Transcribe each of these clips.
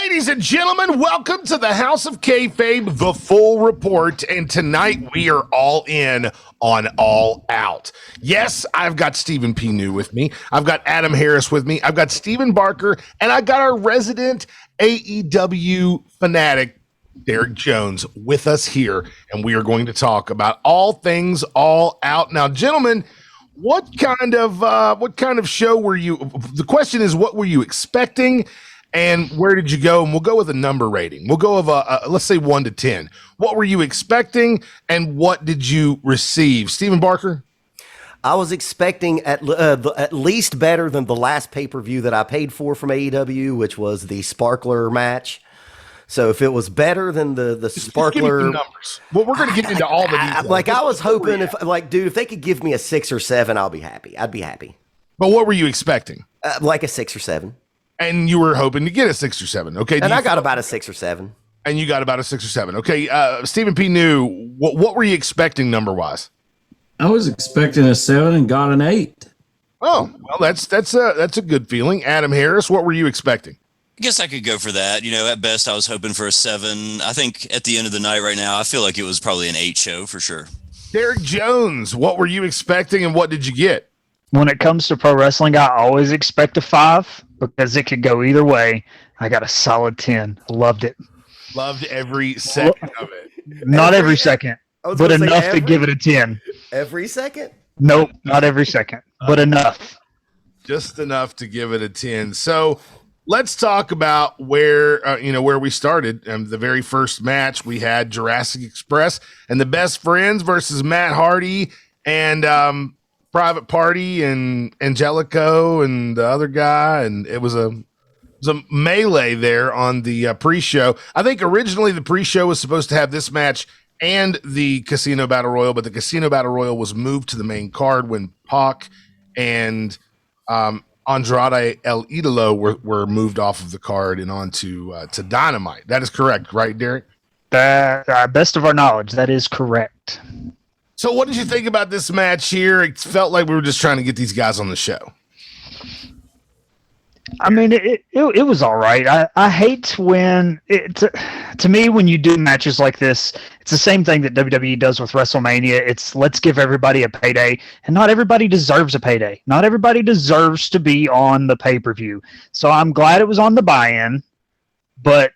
Ladies and gentlemen, welcome to the House of Kayfabe, the full report. And tonight we are all in on All Out. Yes, I've got Stephen P. New with me. I've got Adam Harris with me. I've got Stephen Barker. And I've got our resident AEW fanatic, Derek Jones, with us here. And we are going to talk about all things All Out. Now, gentlemen, what kind of show were you? The question is, what were you expecting? And where did you go? And we'll go with a number rating. We'll go with let's say 1 to 10. What were you expecting, and what did you receive? Stephen Barker? I was expecting at least better than the last pay-per-view that I paid for from AEW, which was the Sparkler match. So if it was better than the Sparkler numbers, well, we're going to get into all the details. I was hoping if they could give me a 6 or 7, I'll be happy. I'd be happy. But what were you expecting? Like a 6 or 7. And you were hoping to get a 6 or 7, okay? And I got about a 6 or 7. And you got about a 6 or 7, okay? Stephen P. New, what were you expecting number-wise? I was expecting a 7 and got an 8. Oh, well, that's a good feeling. Adam Harris, what were you expecting? I guess I could go for that. You know, at best, I was hoping for a 7. I think at the end of the night right now, I feel like it was probably an 8 show for sure. Derek Jones, what were you expecting, and what did you get? When it comes to pro wrestling, I always expect a 5 because it could go either way. I got a solid 10. Loved it. Loved every second of it. Not every second, but enough to give it a 10. Every second? Nope, not every second, but enough. Just enough to give it a 10. So let's talk about where we started. The very first match, we had Jurassic Express and the Best Friends versus Matt Hardy and Private Party and Angelico and the other guy, and it was a melee there on the pre-show. I think originally the pre-show was supposed to have this match and the Casino Battle Royal, but the Casino Battle Royal was moved to the main card when Pac and Andrade El Idolo were moved off of the card and onto to Dynamite. That is correct, right, Derek? Best of our knowledge, that is correct. So what did you think about this match here? It felt like we were just trying to get these guys on the show. I mean, it was all right. I hate when to me, when you do matches like this, it's the same thing that WWE does with WrestleMania. It's let's give everybody a payday, and not everybody deserves a payday. Not everybody deserves to be on the pay-per-view. So I'm glad it was on the buy-in, but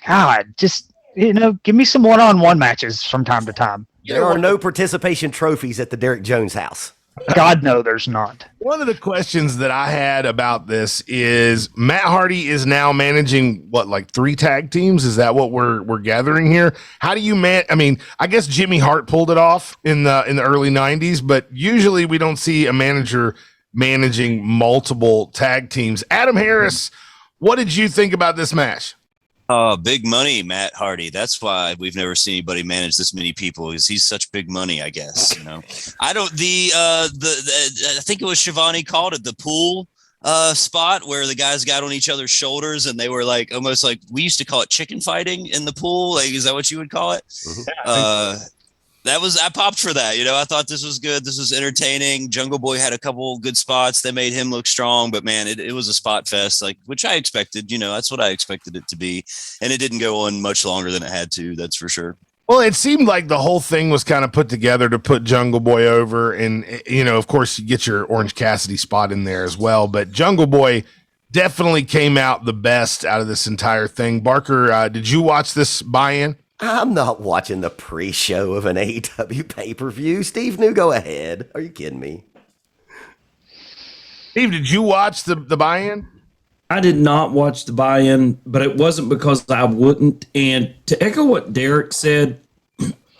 God, just, give me some one-on-one matches from time to time. There are no participation trophies at the Derek Jones house. God, no, there's not. One of the questions that I had about this is Matt Hardy is now managing like 3 tag teams. Is that what we're gathering here? How do you I guess Jimmy Hart pulled it off in the early 90s, but usually we don't see a manager managing multiple tag teams. Adam Harris, what did you think about this match? Big money, Matt Hardy. That's why we've never seen anybody manage this many people, because he's such big money, I guess. I don't. I think it was Shivani called it the pool spot where the guys got on each other's shoulders and they were like almost like we used to call it chicken fighting in the pool. Like, is that what you would call it? Mm-hmm. I popped for that. I thought this was good. This was entertaining. Jungle Boy had a couple good spots that made him look strong, but man, it was a spot fest, which I expected. That's what I expected it to be. And it didn't go on much longer than it had to. That's for sure. Well, it seemed like the whole thing was kind of put together to put Jungle Boy over. And, of course you get your Orange Cassidy spot in there as well, but Jungle Boy definitely came out the best out of this entire thing. Barker, did you watch this buy-in? I'm not watching the pre-show of an AEW pay-per-view. Steve New, go ahead. Are you kidding me? Steve, did you watch the buy-in? I did not watch the buy-in, but it wasn't because I wouldn't. And to echo what Derek said,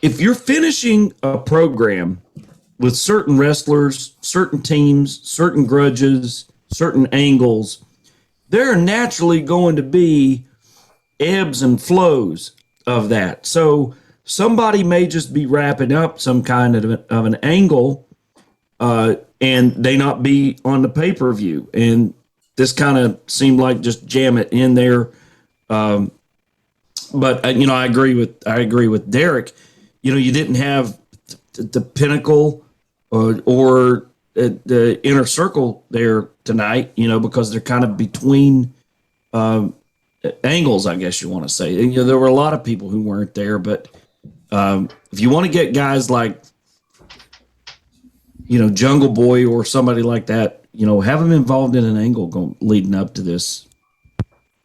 if you're finishing a program with certain wrestlers, certain teams, certain grudges, certain angles, there are naturally going to be ebbs and flows of that. So somebody may just be wrapping up some kind of an angle and they not be on the pay-per-view. And this kind of seemed like just jam it in there. But I agree with Derek. You didn't have the Pinnacle or the Inner Circle there tonight, because they're kind of between angles, I guess you want to say. You know, there were a lot of people who weren't there, but if you want to get guys like, you know, Jungle Boy or somebody like that, you know, have them involved in an angle leading up to this.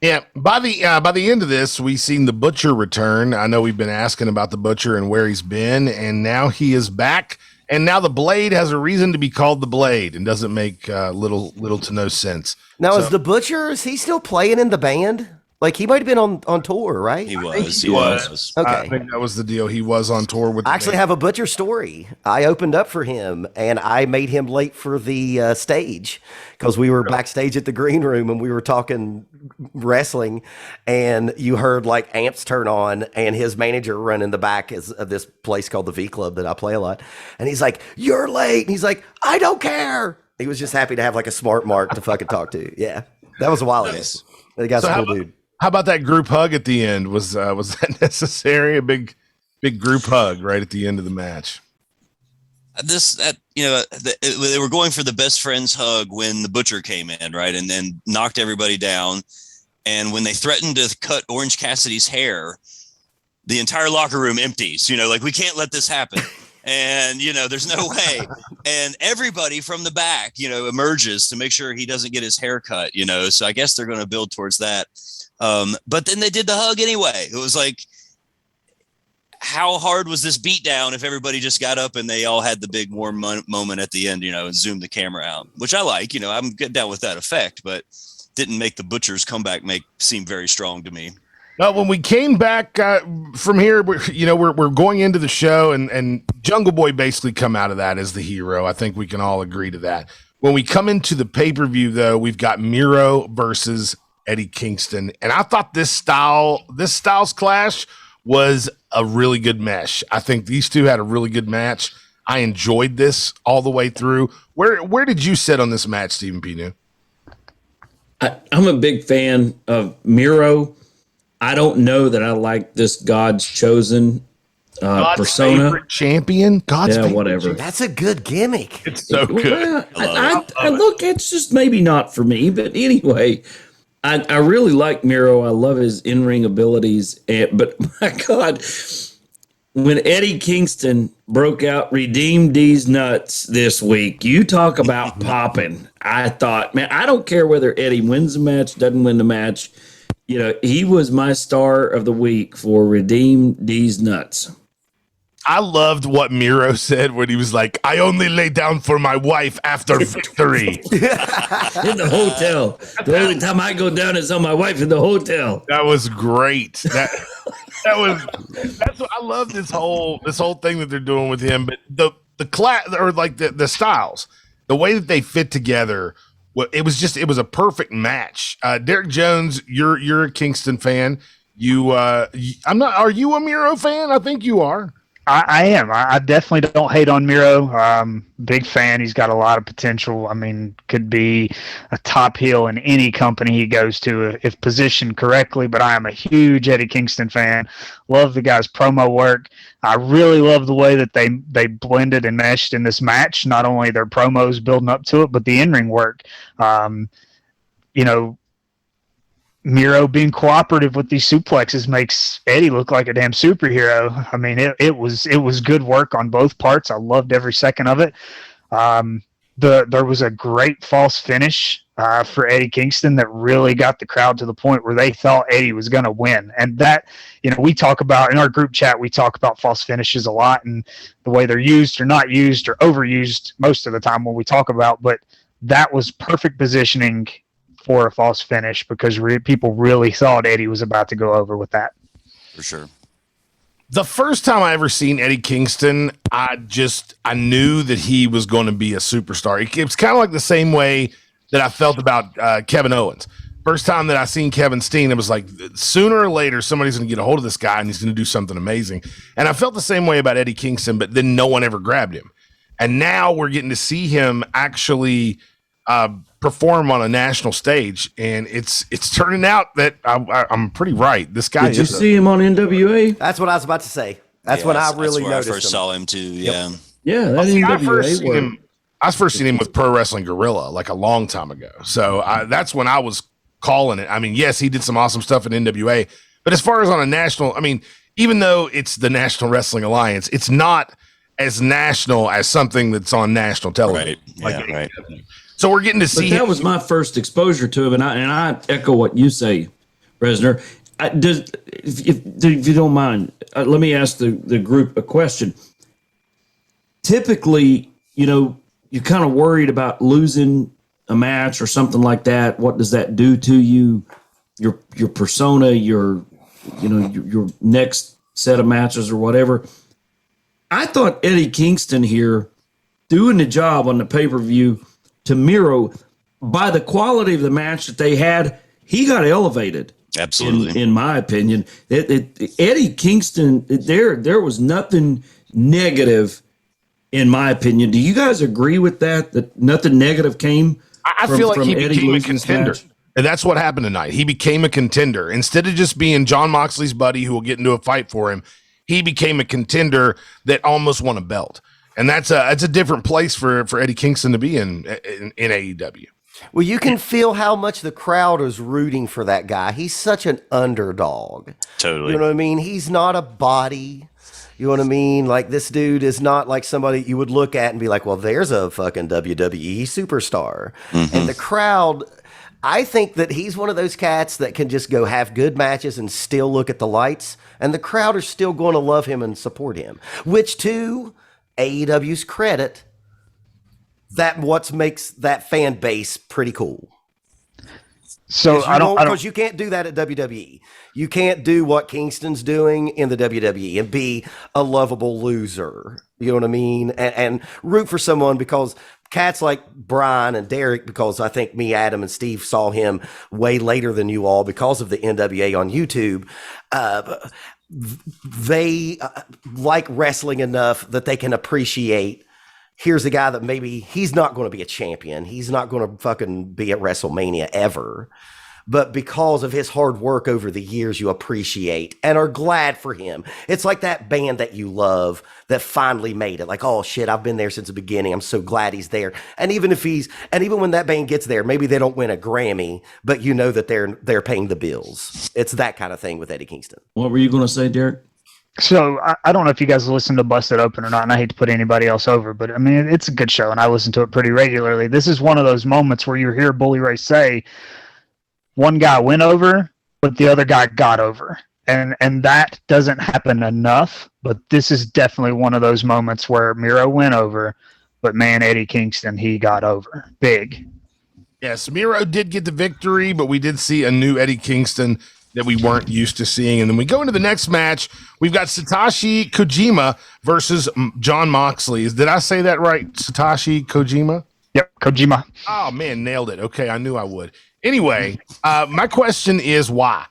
Yeah, by the end of this, we've seen the Butcher return. I know we've been asking about the Butcher and where he's been, and now he is back. And now the Blade has a reason to be called the Blade, and doesn't make little to no sense. Now, is the Butcher, is he still playing in the band? Like, he might have been on tour, right? He was. He was. Okay. I think that was the deal. He was on tour with the I actually band. have a Butcher story. I opened up for him, and I made him late for the stage because we were backstage at the green room, and we were talking wrestling, and you heard, like, amps turn on, and his manager run in the back of this place called the V Club that I play a lot, and he's like, "You're late," and he's like, "I don't care." He was just happy to have, like, a smart mark to fucking talk to. Yeah, that was a while ago. The guy's a cool dude. How about that group hug at the end? Was that necessary? A big group hug right at the end of the match. They were going for the best friends hug when the Butcher came in, right, and then knocked everybody down. And when they threatened to cut Orange Cassidy's hair, the entire locker room empties. You know, like, we can't let this happen. And, you know, there's no way. And everybody from the back, you know, emerges to make sure he doesn't get his hair cut, you know. So I guess they're going to build towards that. But then they did the hug anyway. It was like, how hard was this beatdown if everybody just got up and they all had the big warm moment at the end, you know, and zoomed the camera out, which I like, you know, I'm good down with that effect, but didn't make the Butcher's comeback seem very strong to me. Well, when we came back from here, we're going into the show, and Jungle Boy basically come out of that as the hero. I think we can all agree to that. When we come into the pay-per-view, though, we've got Miro versus Eddie Kingston, and I thought this styles clash was a really good mesh. I think these two had a really good match. I enjoyed this all the way through. Where did you sit on this match, Stephen Pinu? I'm a big fan of Miro. I don't know that I like this God's chosen persona. Favorite champion? God's favorite whatever. champion. That's a good gimmick. It's so good. I look, it's just maybe not for me, but anyway, I really like Miro. I love his in-ring abilities, but my God, when Eddie Kingston broke out, redeemed these nuts this week, you talk about popping. I thought, man, I don't care whether Eddie wins the match, doesn't win the match. You know, he was my star of the week for redeem these nuts. I loved what Miro said when he was like, "I only lay down for my wife after victory." In the hotel. The only time I go down is on my wife in the hotel. That was great. That's what I love, this whole thing that they're doing with him. But the class, or like the styles, the way that they fit together, it was a perfect match. Derek Jones, you're a Kingston fan. I'm not. Are you a Miro fan? I think you are. I am. I definitely don't hate on Miro. Big fan. He's got a lot of potential. I mean, could be a top heel in any company he goes to if positioned correctly. But I am a huge Eddie Kingston fan. Love the guy's promo work. I really love the way that they blended and meshed in this match. Not only their promos building up to it, but the in-ring work. Miro being cooperative with these suplexes makes Eddie look like a damn superhero. I mean, it was good work on both parts. I loved every second of it. There was a great false finish for Eddie Kingston that really got the crowd to the point where they thought Eddie was going to win. And that, we talk about in our group chat, we talk about false finishes a lot and the way they're used or not used or overused most of the time when we talk about, but that was perfect positioning for a false finish because people really thought Eddie was about to go over with that. For sure. The first time I ever seen Eddie Kingston, I knew that he was going to be a superstar. It was kind of like the same way that I felt about Kevin Owens. First time that I seen Kevin Steen, it was like sooner or later somebody's going to get a hold of this guy and he's going to do something amazing. And I felt the same way about Eddie Kingston, but then no one ever grabbed him. And now we're getting to see him actually perform on a national stage, and it's turning out that I'm pretty right. This guy. Did you see him on NWA? That's what I was about to say. That's when I really noticed I first him. saw him too. Yeah. Yep. Yeah, that NWA. I first seen him with Pro Wrestling Guerrilla like a long time ago. So that's when I was calling it. I mean, yes, he did some awesome stuff in NWA, but as far as on a national, I mean, even though it's the National Wrestling Alliance, it's not as national as something that's on national television. Right. Yeah, right. So we're getting to see. But that was my first exposure to him, and I echo what you say, Resner. If you don't mind, let me ask the group a question. Typically, you're kind of worried about losing a match or something like that. What does that do to you? Your persona, your next set of matches or whatever. I thought Eddie Kingston here doing the job on the pay-per-view to Miro, by the quality of the match that they had, he got elevated. Absolutely. In my opinion, Eddie Kingston, there was nothing negative in my opinion. Do you guys agree with that? That nothing negative came? I feel like he became a contender. And that's what happened tonight. He became a contender. Instead of just being John Moxley's buddy who will get into a fight for him, he became a contender that almost won a belt. And that's a different place for Eddie Kingston to be in AEW. Well, you can feel how much the crowd is rooting for that guy. He's such an underdog. Totally. You know what I mean? He's not a body. You know what I mean? Like, this dude is not like somebody you would look at and be like, well, there's a fucking WWE superstar. Mm-hmm. And the crowd, I think that he's one of those cats that can just go have good matches and still look at the lights. And the crowd are still going to love him and support him, which to AEW's credit, that what makes that fan base pretty cool. So I don't because you can't do that at WWE. You can't do what Kingston's doing in the WWE and be a lovable loser. You know what I mean? And root for someone, because cats like Brian and Derek, because I think me, Adam, and Steve saw him way later than you all because of the NWA on YouTube. They like wrestling enough that they can appreciate, here's a guy that maybe he's not going to be a champion. He's not going to fucking be at WrestleMania ever. But because of his hard work over the years, you appreciate and are glad for him. It's like that band that you love that finally made it. Like, oh shit, I've been there since the beginning. I'm so glad he's there. And even when that band gets there, maybe they don't win a Grammy, but you know that they're paying the bills. It's that kind of thing with Eddie Kingston. What were you going to say, Derek? So I don't know if you guys listen to Busted Open or not, and I hate to put anybody else over, but I mean, it's a good show, and I listen to it pretty regularly. This is one of those moments where you hear Bully Ray say, one guy went over, but the other guy got over. And that doesn't happen enough, but this is definitely one of those moments where Miro went over, but man, Eddie Kingston, he got over. Big. Yes, Miro did get the victory, but we did see a new Eddie Kingston that we weren't used to seeing. And then we go into the next match. We've got Satoshi Kojima versus John Moxley. Did I say that right? Satoshi Kojima? Yep, Kojima. Oh, man, nailed it. Okay, I knew I would. Anyway, my question is why?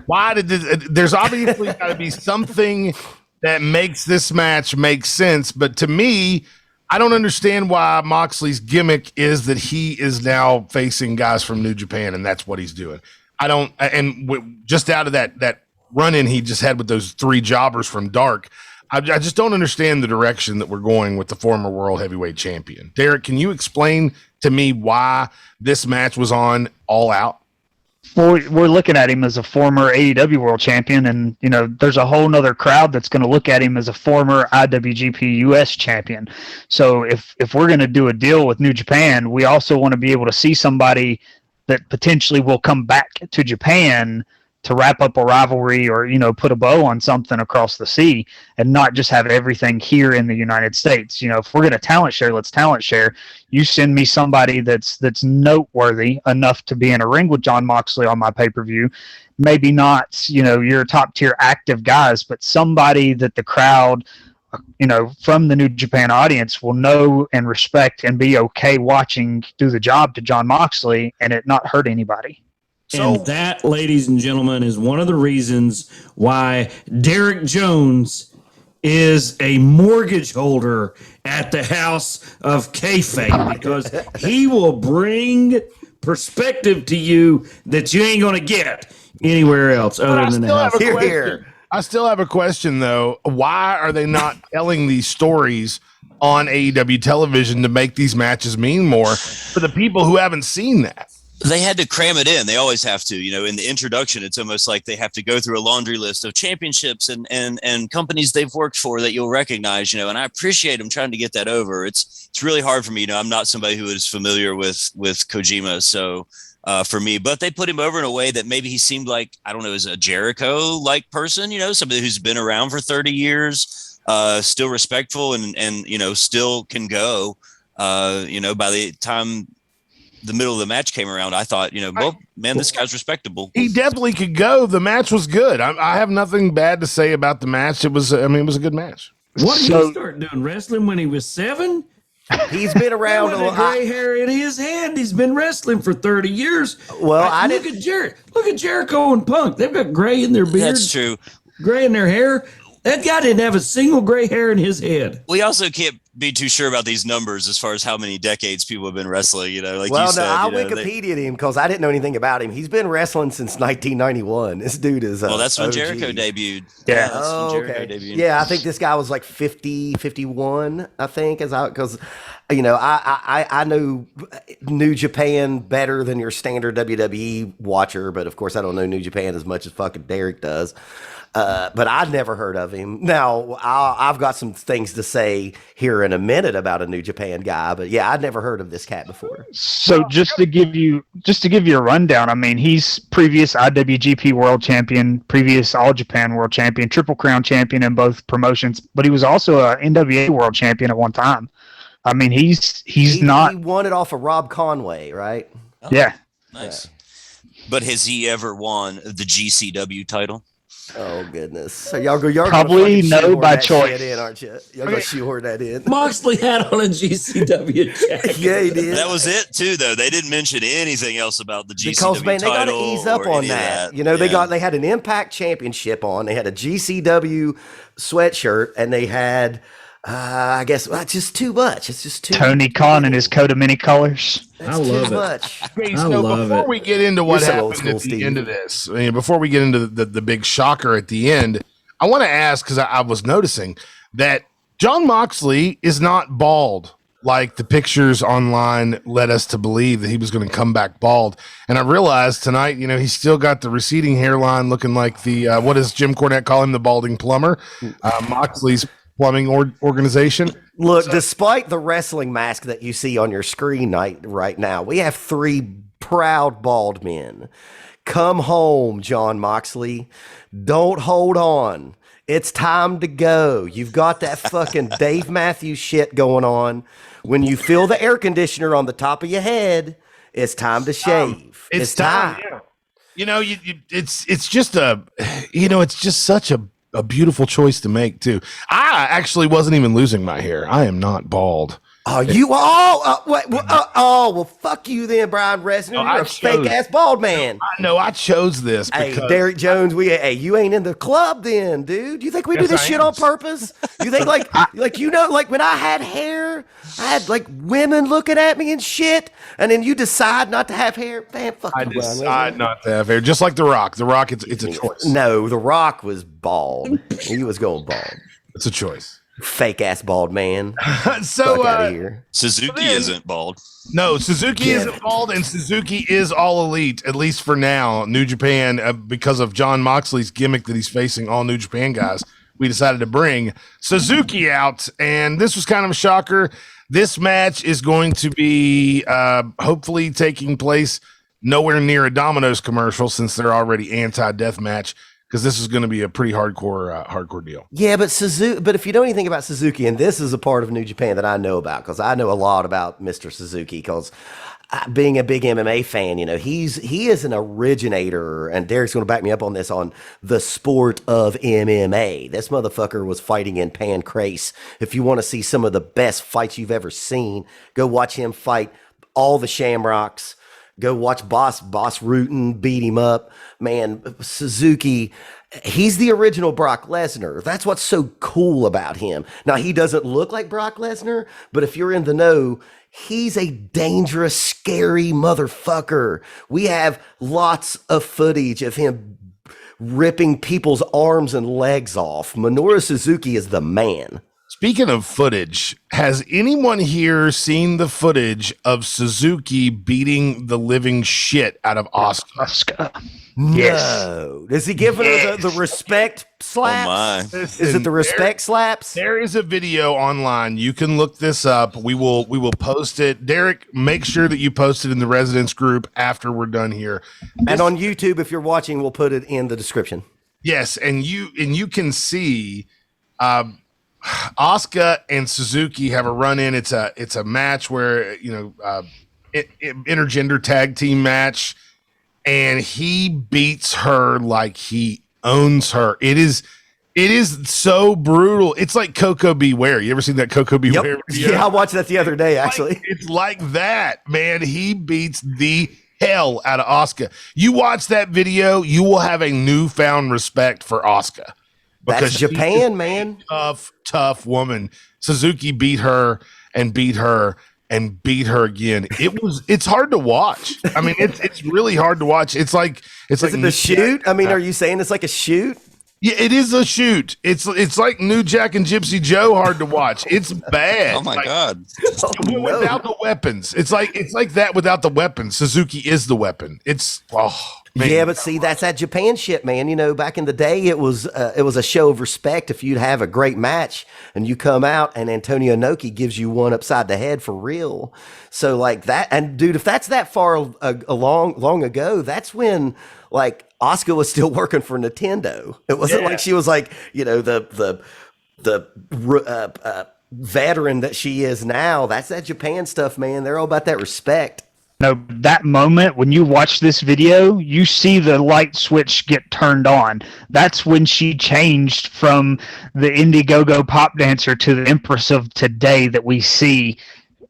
Why did this? There's obviously got to be something that makes this match make sense. But to me, I don't understand why Moxley's gimmick is that he is now facing guys from New Japan, and that's what he's doing. I don't, and just out of that run-in he just had with those three jobbers from Dark, I just don't understand the direction that we're going with the former world heavyweight champion. Derek, can you explain to me why this match was on All Out? Well, we're looking at him as a former AEW world champion, and there's a whole nother crowd that's going to look at him as a former IWGP US champion. So if we're going to do a deal with New Japan, we also want to be able to see somebody that potentially will come back to Japan to wrap up a rivalry or, put a bow on something across the sea, and not just have everything here in the United States. If we're going to talent share, let's talent share. You send me somebody that's noteworthy enough to be in a ring with John Moxley on my pay-per-view. Maybe not, your top tier active guys, but somebody that the crowd, from the New Japan audience will know and respect and be okay watching do the job to John Moxley and it not hurt anybody. And that, ladies and gentlemen, is one of the reasons why Derek Jones is a mortgage holder at the house of Kayfabe, because he will bring perspective to you that you ain't going to get anywhere else other than the house. Here. I still have a question, though. Why are they not telling these stories on AEW television to make these matches mean more for the people who haven't seen that? They had to cram it in. They always have to, in the introduction, it's almost like they have to go through a laundry list of championships and companies they've worked for that you'll recognize, and I appreciate them trying to get that over. It's really hard for me. I'm not somebody who is familiar with Kojima. So for me, but they put him over in a way that maybe he seemed like, I don't know, as a Jericho like person, somebody who's been around for 30 years, still respectful and still can go, by the time the middle of the match came around, I thought, well, man, this guy's respectable. He definitely could go. The match was good. I have nothing bad to say about the match. It was a good match. What did he start doing? Wrestling when he was 7? He's been around. With gray hair in his head. He's been wrestling for 30 years. Well, Look at Jericho and Punk. They've got gray in their beards. That's true. Gray in their hair. That guy didn't have a single gray hair in his head. We also can't be too sure about these numbers as far as how many decades people have been wrestling. Like well, you said, I Wikipedia'd him because I didn't know anything about him. He's been wrestling since 1991. This dude is. Well, that's when OG. Jericho debuted. Yeah. That's when Jericho debuted. Yeah, I think this guy was like 50, 51, I think, because I know New Japan better than your standard WWE watcher, but of course I don't know New Japan as much as fucking Derek does. But I'd never heard of him. Now I've got some things to say here in a minute about a New Japan guy, but yeah, I'd never heard of this cat before. So just to give you a rundown, I mean, he's previous IWGP World Champion, previous All Japan World Champion, Triple Crown Champion in both promotions, but he was also a NWA World Champion at one time. I mean, he won it off of Rob Conway, right? Oh, yeah. Nice. But has he ever won the GCW title? Oh goodness! So y'all probably no by choice, aren't you? Y'all gonna shoehorn that in. Moxley had on a GCW jacket. Yeah, he did. That was it too, though. They didn't mention anything else about the GCW because man, they got to ease up on that. They had an Impact Championship on. They had a GCW sweatshirt, and they had. I guess it's just too much. It's just too Tony Khan and his coat of many colors. I love it. Much. Okay, so before we get into what happened at the end of this, before we get into the big shocker at the end, I want to ask, because I was noticing that Jon Moxley is not bald like the pictures online led us to believe that he was going to come back bald. And I realized tonight, he's still got the receding hairline looking like the, what does Jim Cornette call him? The balding plumber. Moxley's plumbing organization. Look, despite the wrestling mask that you see on your screen right now, we have 3 proud bald men. Come home, Jon Moxley. Don't hold on. It's time to go. You've got that fucking Dave Matthews shit going on. When you feel the air conditioner on the top of your head, it's time to shave. It's time. Yeah. It's just it's just such a beautiful choice to make too. I actually wasn't even losing my hair. I am not bald. Oh, you all? Well, fuck you then, Brian Resner. You're a fake ass bald man. I chose this. Hey, Derek Jones, you ain't in the club then, dude. You think we do this shit on purpose? You think like when I had hair, I had like women looking at me and shit, and then you decide not to have hair? Man, fuck you, Brian Resner. I decide not to have hair, just like The Rock. The Rock, it's a choice. No, The Rock was bald. He was going bald. It's a choice. Fake ass bald man. So out of here. Suzuki isn't bald. No, Suzuki isn't bald, and Suzuki is all elite, at least for now. New Japan, because of Jon Moxley's gimmick that he's facing all New Japan guys, we decided to bring Suzuki out, and this was kind of a shocker. This match is going to be hopefully taking place nowhere near a Domino's commercial, since they're already anti-death match, because this is going to be a pretty hardcore deal. Yeah, but if you know anything about Suzuki, and this is a part of New Japan that I know about, because I know a lot about Mr. Suzuki, because being a big MMA fan, he is an originator, and Derek's going to back me up on this, on the sport of MMA. This motherfucker was fighting in Pancrase. If you want to see some of the best fights you've ever seen, go watch him fight all the Shamrocks. Go watch Boss Rutan beat him up. Man, Suzuki, he's the original Brock Lesnar. That's what's so cool about him. Now, he doesn't look like Brock Lesnar, but if you're in the know, he's a dangerous, scary motherfucker. We have lots of footage of him ripping people's arms and legs off. Minoru Suzuki is the man. Speaking of footage, has anyone here seen the footage of Suzuki beating the living shit out of Asuka? Yes. No. Is he giving her the respect slaps? Oh my. Listen, Is it the respect slaps? There is a video online. You can look this up. We will post it. Derek, make sure that you post it in the residence group after we're done here. And on YouTube, if you're watching, we'll put it in the description. Yes, and you can see Asuka and Suzuki have a run in. It's a match where intergender tag team match, and he beats her like he owns her. It is so brutal. It's like Coco Beware. You ever seen that Coco Beware video? Yeah, I watched that the other day, actually. It's like that, man. He beats the hell out of Asuka. You watch that video, you will have a newfound respect for Asuka. That's Japan, man. Tough woman. Suzuki beat her and beat her and beat her again. It's hard to watch. I mean, it's really hard to watch. Is it the shoot? I mean, are you saying it's like a shoot? Yeah, it is a shoot. It's like New Jack and Gypsy Joe hard to watch. It's bad. Oh my god! Without the weapons, it's like that without the weapons. Suzuki is the weapon. Man. Yeah, but see, that's that Japan shit, man. You know, back in the day, it was a show of respect if you'd have a great match and you come out and Antonio Inoki gives you one upside the head for real. So like that, and dude, if that's that far long ago, that's when like Asuka was still working for Nintendo. It wasn't like she was like, you know, the veteran that she is now. That's that Japan stuff, man. They're all about that respect. No, that moment when you watch this video, you see the light switch get turned on. That's when she changed from the Indiegogo pop dancer to the Empress of today that we see,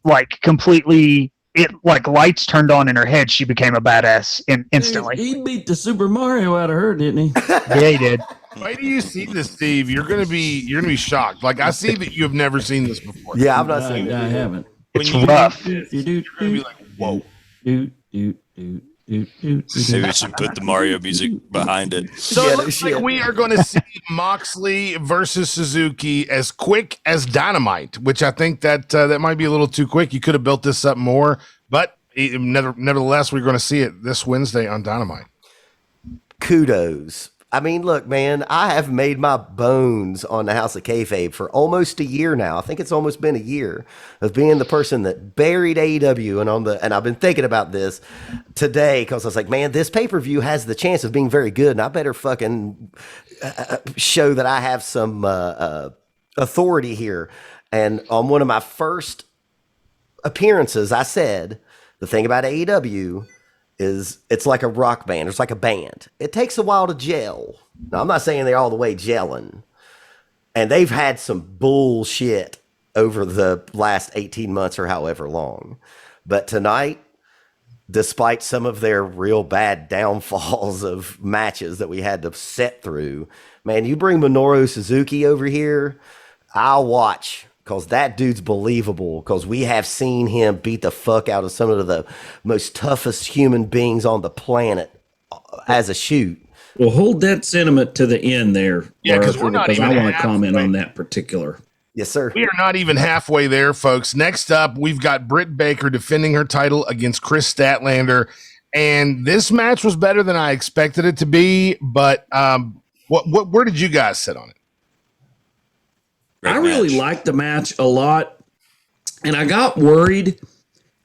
like completely. It like lights turned on in her head. She became a badass instantly. He beat the Super Mario out of her, didn't he? Yeah, he did. Why do you see this, Steve? You're gonna be shocked. Like I see that you have never seen this before. Yeah, I've not seen it. I haven't. It's rough. You're gonna be like, whoa. Maybe we should put the Mario music behind it. So it looks like we are going to see Moxley versus Suzuki as quick as Dynamite, which I think that might be a little too quick. You could have built this up more, but nevertheless, we're going to see it this Wednesday on Dynamite. Kudos. I mean, look, man, I have made my bones on the House of Kayfabe for almost a year now. I think it's almost been a year of being the person that buried AEW, and I've been thinking about this today because I was like, man, this pay-per-view has the chance of being very good, and I better fucking show that I have some authority here. And on one of my first appearances, I said the thing about AEW is it's like a rock band. It's like a band. It takes a while to gel. Now, I'm not saying they're all the way gelling. And they've had some bullshit over the last 18 months or however long. But tonight, despite some of their real bad downfalls of matches that we had to set through, man, you bring Minoru Suzuki over here, I'll watch. Because that dude's believable. Because we have seen him beat the fuck out of some of the most toughest human beings on the planet as a shoot. Well, hold that sentiment to the end there. Yeah, because I want to comment on that particular. Yes, sir. We are not even halfway there, folks. Next up, we've got Britt Baker defending her title against Chris Statlander. And this match was better than I expected it to be. But where did you guys sit on it? I really liked the match a lot, and I got worried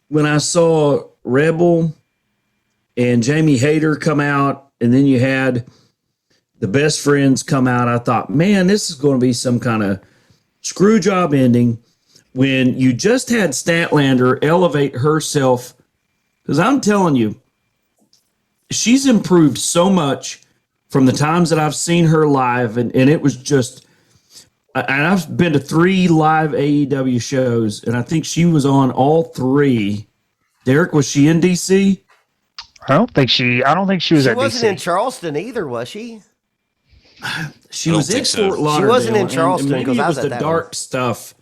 when I saw Rebel and Jamie Hayter come out, and then you had the Best Friends come out. I thought, man, this is going to be some kind of screw job ending when you just had Statlander elevate herself, because I'm telling you, she's improved so much from the times that I've seen her live, and it was just... And I've been to 3 live AEW shows, and I think she was on all 3. Derek, was she in DC? I don't think she was at DC. She wasn't in Charleston either, was she? She was in Fort Lauderdale. She wasn't in Charleston because it was the dark stuff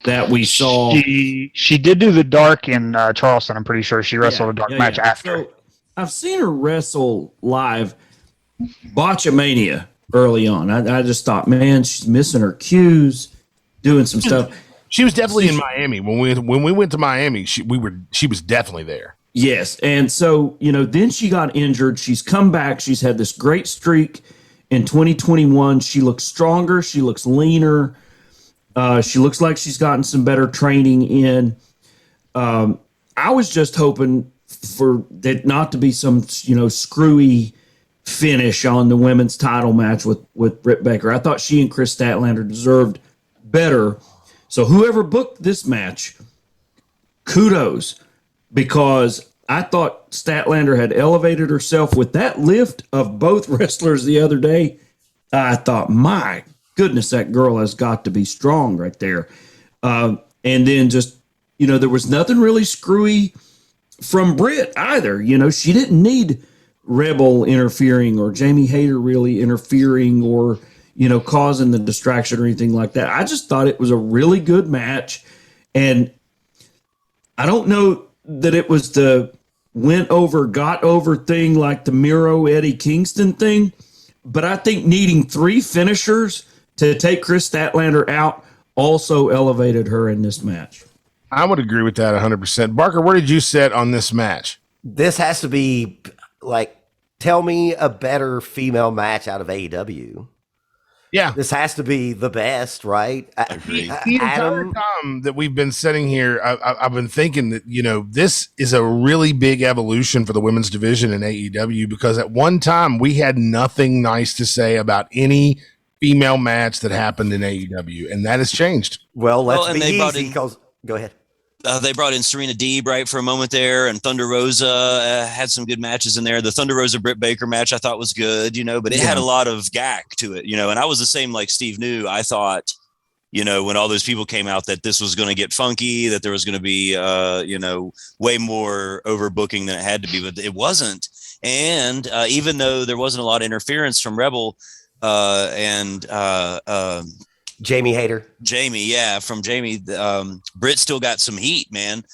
that we saw. She did do the dark in Charleston. I'm pretty sure she wrestled a dark match after. So I've seen her wrestle live, Botchamania. Early on, I just thought, man, she's missing her cues. doing some stuff. She was definitely in Miami when we went to Miami. She was definitely there. Yes, and so then she got injured. She's come back. She's had this great streak in 2021. She looks stronger. She looks leaner. She looks like she's gotten some better training in. I was just hoping for that not to be some screwy finish on the women's title match with Britt Baker. I thought she and Chris Statlander deserved better. So whoever booked this match, kudos, because I thought Statlander had elevated herself with that lift of both wrestlers the other day. I thought, my goodness, that girl has got to be strong right there. And then just, there was nothing really screwy from Brit either. She didn't need Rebel interfering or Jamie Hayter really interfering or, causing the distraction or anything like that. I just thought it was a really good match. And I don't know that it was the got over thing like the Miro Eddie Kingston thing, but I think needing 3 finishers to take Chris Statlander out also elevated her in this match. I would agree with that 100%. Barker, where did you sit on this match? This has to be tell me a better female match out of AEW. Yeah. This has to be the best, right? Agreed. The entire time that we've been sitting here, I've been thinking that, this is a really big evolution for the women's division in AEW, because at one time we had nothing nice to say about any female match that happened in AEW, and that has changed. Well, let's be easy. Go ahead. They brought in Serena Deeb right for a moment there, and Thunder Rosa had some good matches in there. The Thunder Rosa Britt Baker match I thought was good, but it had a lot of gack to it, and I was the same like Steve knew. I thought, when all those people came out that this was going to get funky, that there was going to be, way more overbooking than it had to be, but it wasn't. And even though there wasn't a lot of interference from Rebel and Jamie Hayter. From Jamie. Britt still got some heat, man.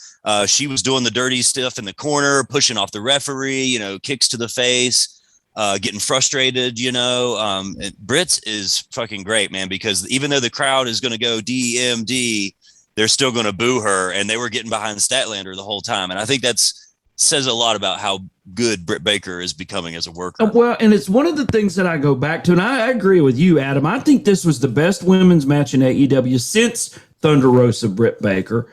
She was doing the dirty stuff in the corner, pushing off the referee, kicks to the face, getting frustrated, Britt's is fucking great, man, because even though the crowd is going to go DMD, they're still going to boo her, and they were getting behind Statlander the whole time. And I think says a lot about how good Britt Baker is becoming as a worker. Well, and it's one of the things that I go back to, and I agree with you, Adam. I think this was the best women's match in AEW since Thunder Rosa Britt Baker.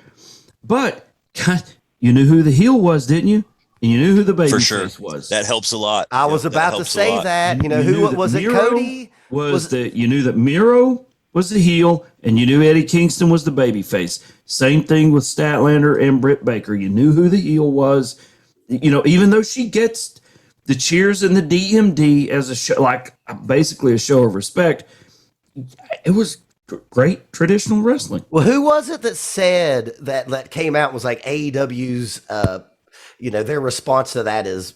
But God, you knew who the heel was, didn't you? And you knew who the babyface was. That helps a lot. I was about to say that. Who was it? Cody you knew that Miro was the heel, and you knew Eddie Kingston was the babyface. Same thing with Statlander and Britt Baker. You knew who the heel was. Even though she gets the cheers and the DMD as a show, like basically a show of respect, it was great traditional wrestling. Well, who was it that said that came out and was like AEW's, their response to that is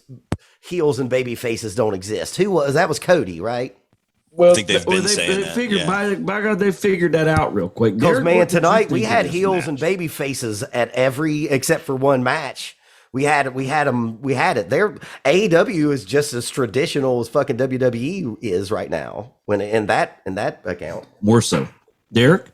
heels and baby faces don't exist. Who was that? Was Cody, right? Well, I think they've been saying that. Figured, by God, they figured that out real quick. Because man, tonight we had heels and baby faces at every except for one match. We had it. Their AEW is just as traditional as fucking WWE is right now. When in that account, more so, Derek.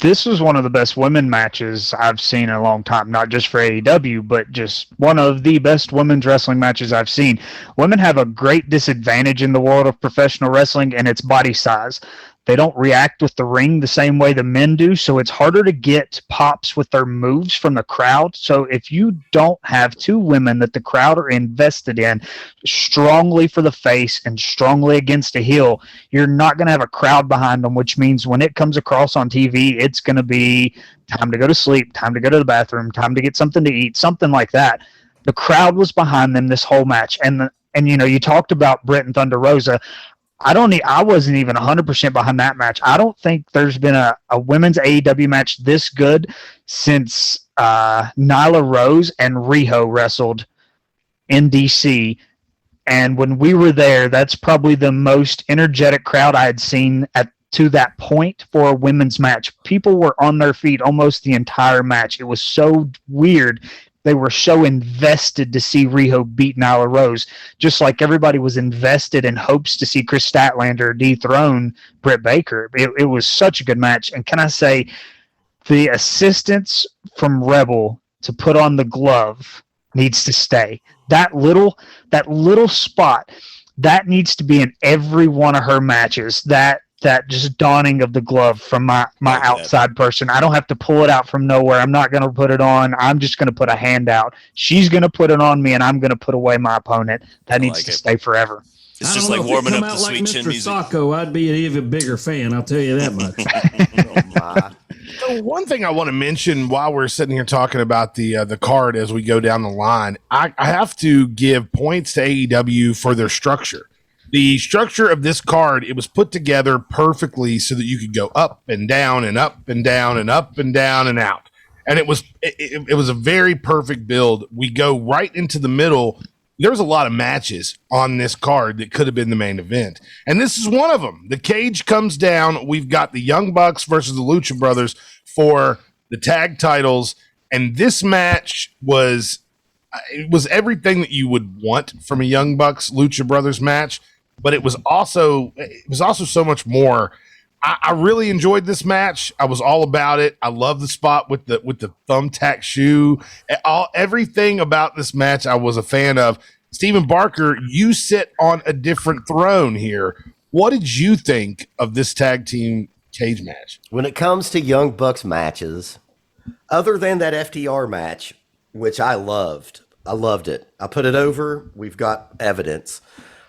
This was one of the best women matches I've seen in a long time, not just for AEW, but just one of the best women's wrestling matches I've seen. Women have a great disadvantage in the world of professional wrestling, and it's body size. They don't react with the ring the same way the men do, so it's harder to get pops with their moves from the crowd. So if you don't have 2 women that the crowd are invested in strongly for the face and strongly against a heel, you're not going to have a crowd behind them, which means when it comes across on TV, it's going to be time to go to sleep, time to go to the bathroom, time to get something to eat, something like that. The crowd was behind them this whole match. And you talked about Britt and Thunder Rosa. I wasn't even 100% behind that match. I don't think there's been a women's AEW match this good since Nyla Rose and Riho wrestled in DC. And when we were there, that's probably the most energetic crowd I had seen to that point for a women's match. People were on their feet almost the entire match. It was so weird They were so invested to see Riho beat Nyla Rose, just like everybody was invested in hopes to see Chris Statlander dethrone Britt Baker. It was such a good match. And can I say, the assistance from Rebel to put on the glove needs to stay. That little spot, that needs to be in every one of her matches. That just donning of the glove from my outside person. I don't have to pull it out from nowhere. I'm not going to put it on. I'm just going to put a hand out. She's going to put it on me, and I'm going to put away my opponent. That needs to stay forever. It's just like warming up the sweet chin music. Sacco, I'd be an even bigger fan. I'll tell you that much. So one thing I want to mention while we're sitting here talking about the card as we go down the line, I have to give points to AEW for their structure. The structure of this card, it was put together perfectly so that you could go up and down and up and down and up and down and out. And it was a very perfect build. We go right into the middle. There's a lot of matches on this card that could have been the main event. And this is one of them. The cage comes down. We've got the Young Bucks versus the Lucha Brothers for the tag titles. And this match was everything that you would want from a Young Bucks Lucha Brothers match. But it was also so much more. I really enjoyed this match. I was all about it. I love the spot with the thumbtack shoe. Everything about this match I was a fan of. Stephen Barker, you sit on a different throne here. What did you think of this tag team cage match? When it comes to Young Bucks matches, other than that FTR match, which I loved it. I put it over. We've got evidence.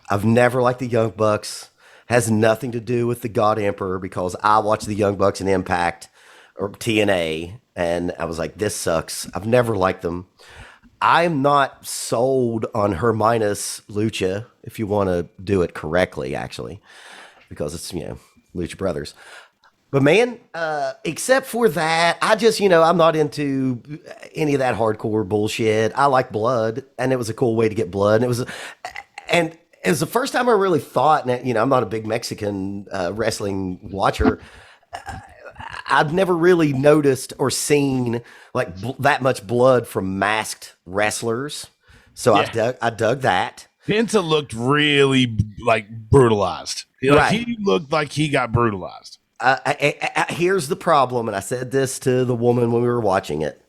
I've never liked the Young Bucks. Has nothing to do with the God Emperor, because I watched the Young Bucks in Impact or TNA, and I was like, this sucks. I've never liked them. I'm not sold on her minus Lucha, if you want to do it correctly, actually, because it's, Lucha Brothers. But man, except for that, I just, I'm not into any of that hardcore bullshit. I like blood, and it was a cool way to get blood. And it was the first time I really thought, and I'm not a big Mexican wrestling watcher. I've never really noticed or seen like that much blood from masked wrestlers. So yeah. I dug that. Penta looked really like brutalized. Right. He looked like he got brutalized. Here's the problem, and I said this to the woman when we were watching it,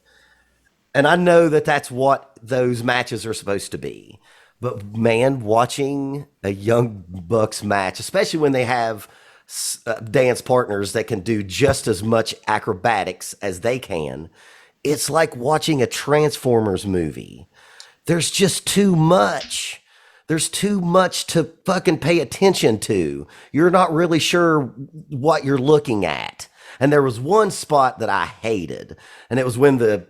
and I know that that's what those matches are supposed to be. But man, watching a Young Bucks match, especially when they have dance partners that can do just as much acrobatics as they can, it's like watching a Transformers movie. There's just too much. There's too much to fucking pay attention to. You're not really sure what you're looking at. And there was one spot that I hated, and it was when the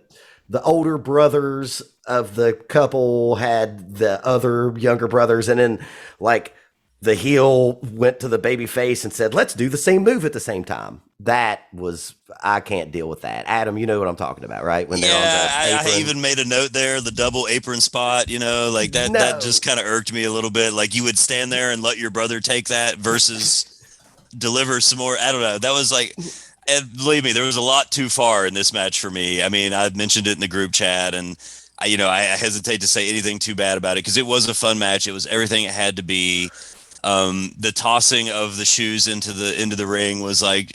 older brothers of the couple had the other younger brothers, and then like the heel went to the baby face and said, let's do the same move at the same time. I can't deal with that. Adam, you know what I'm talking about, right? When they're on the apron. I even made a note there, the double apron spot, like that, that just kind of irked me a little bit. Like you would stand there and let your brother take that versus deliver some more. I don't know. That was like, and believe me, there was a lot too far in this match for me. I mean, I mentioned it in the group chat, and I hesitate to say anything too bad about it because it was a fun match. It was everything it had to be. The tossing of the shoes into the ring was like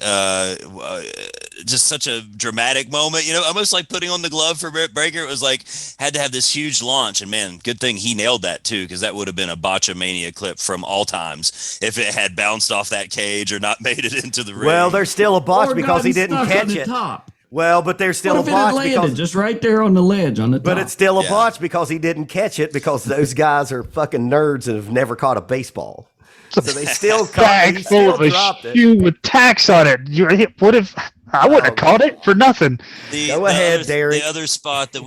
just such a dramatic moment, almost like putting on the glove for Britt Baker. It was like had to have this huge launch, and man, good thing he nailed that too, because that would have been a Botchamania clip from all times if it had bounced off that cage or not made it into the ring. Well, there's still a botch because he didn't catch it. Top. Well, but the's still a botch because just right there on the ledge on the top. But it's still a botch because he didn't catch it, because those guys are fucking nerds and have never caught a baseball. So they still caught it. Full of a shoe with tacks on it. What if I wouldn't have caught it for nothing? Go ahead, Derek. The other spot that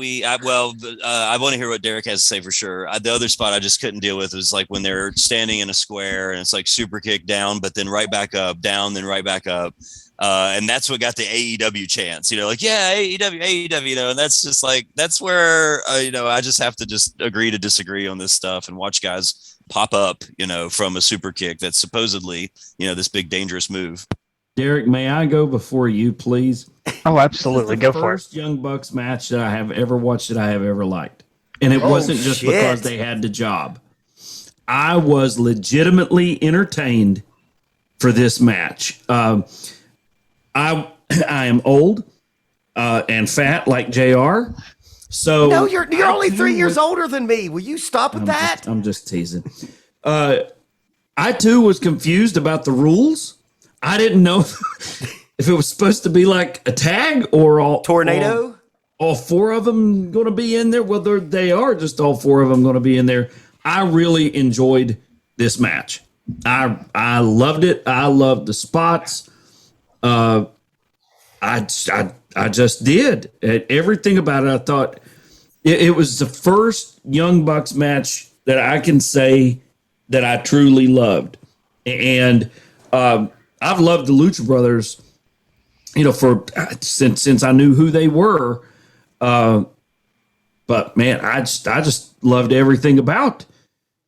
I want to hear what Derek has to say for sure. The other spot I just couldn't deal with was like when they're standing in a square and it's like super kick down, but then right back up, down, then right back up. And that's what got the AEW chance, like, yeah, AEW, and that's just like, that's where, I just have to just agree to disagree on this stuff and watch guys pop up, from a super kick that's supposedly, this big dangerous move. Derek, may I go before you, please? Oh, absolutely. Go for it. First Young Bucks match that I have ever watched that I have ever liked. And it wasn't just because they had the job. I was legitimately entertained for this match. I am old and fat like JR. So no, you're only 3 years older than me. Will you stop with that? I'm just teasing. I too was confused about the rules. I didn't know if it was supposed to be like a tag or all tornado. All four of them going to be in there. Whether they are just all four of them going to be in there. I really enjoyed this match. I loved it. I loved the spots. I just did everything about it. I thought it was the first Young Bucks match that I can say that I truly loved. And I've loved the Lucha Brothers, for since I knew who they were. But man, I just loved everything about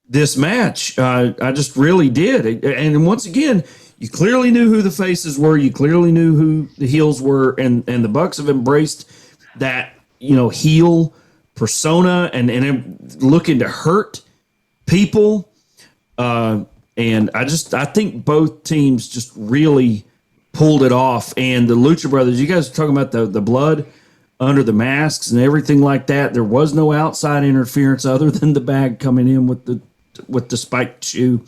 this match. I just really did. And once again, you clearly knew who the faces were. You clearly knew who the heels were, and the Bucks have embraced that, heel persona and looking to hurt people. And I think both teams just really pulled it off. And the Lucha Brothers, you guys are talking about the blood under the masks and everything like that. There was no outside interference other than the bag coming in with the spiked shoe.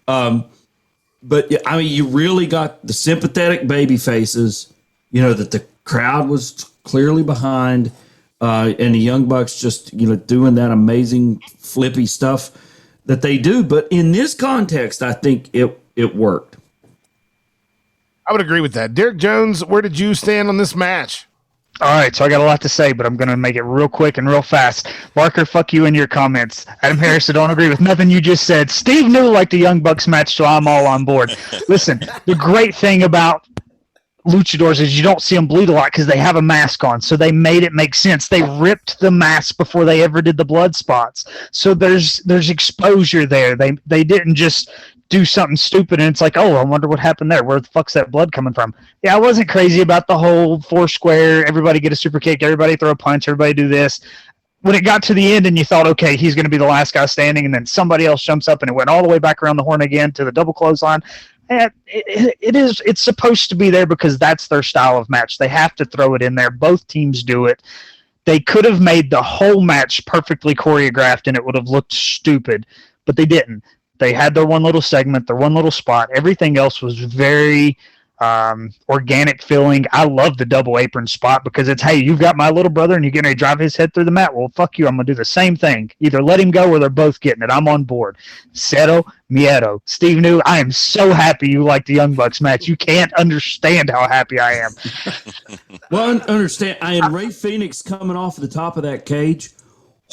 But I mean, you really got the sympathetic baby faces, that the crowd was clearly behind, and the Young Bucks just, doing that amazing flippy stuff that they do. But in this context, I think it worked. I would agree with that. Derek Jones, where did you stand on this match? All right, so I got a lot to say, but I'm going to make it real quick and real fast. Barker, fuck you in your comments. Adam Harris, I don't agree with nothing you just said. Steve New liked the Young Bucks match, so I'm all on board. Listen, the great thing about luchadors is you don't see them bleed a lot because they have a mask on, so they made it make sense. They ripped the mask before they ever did the blood spots, so there's exposure there. They didn't just do something stupid and it's like, oh, I wonder what happened there. Where the fuck's that blood coming from? Yeah, I wasn't crazy about the whole four square, everybody get a super kick, everybody throw a punch, everybody do this. When it got to the end and you thought, okay, he's going to be the last guy standing, and then somebody else jumps up and it went all the way back around the horn again to the double clothesline. And it's supposed to be there because that's their style of match. They have to throw it in there. Both teams do it. They could have made the whole match perfectly choreographed and it would have looked stupid, but they didn't. They had their one little segment, their one little spot. Everything else was very organic feeling. I love the double apron spot because it's, hey, you've got my little brother and you're going to drive his head through the mat. Well, fuck you. I'm going to do the same thing. Either let him go or they're both getting it. I'm on board. Cero miedo. Steve New, I am so happy you like the Young Bucks match. You can't understand how happy I am. Well, understand. And Ray Phoenix coming off the top of that cage.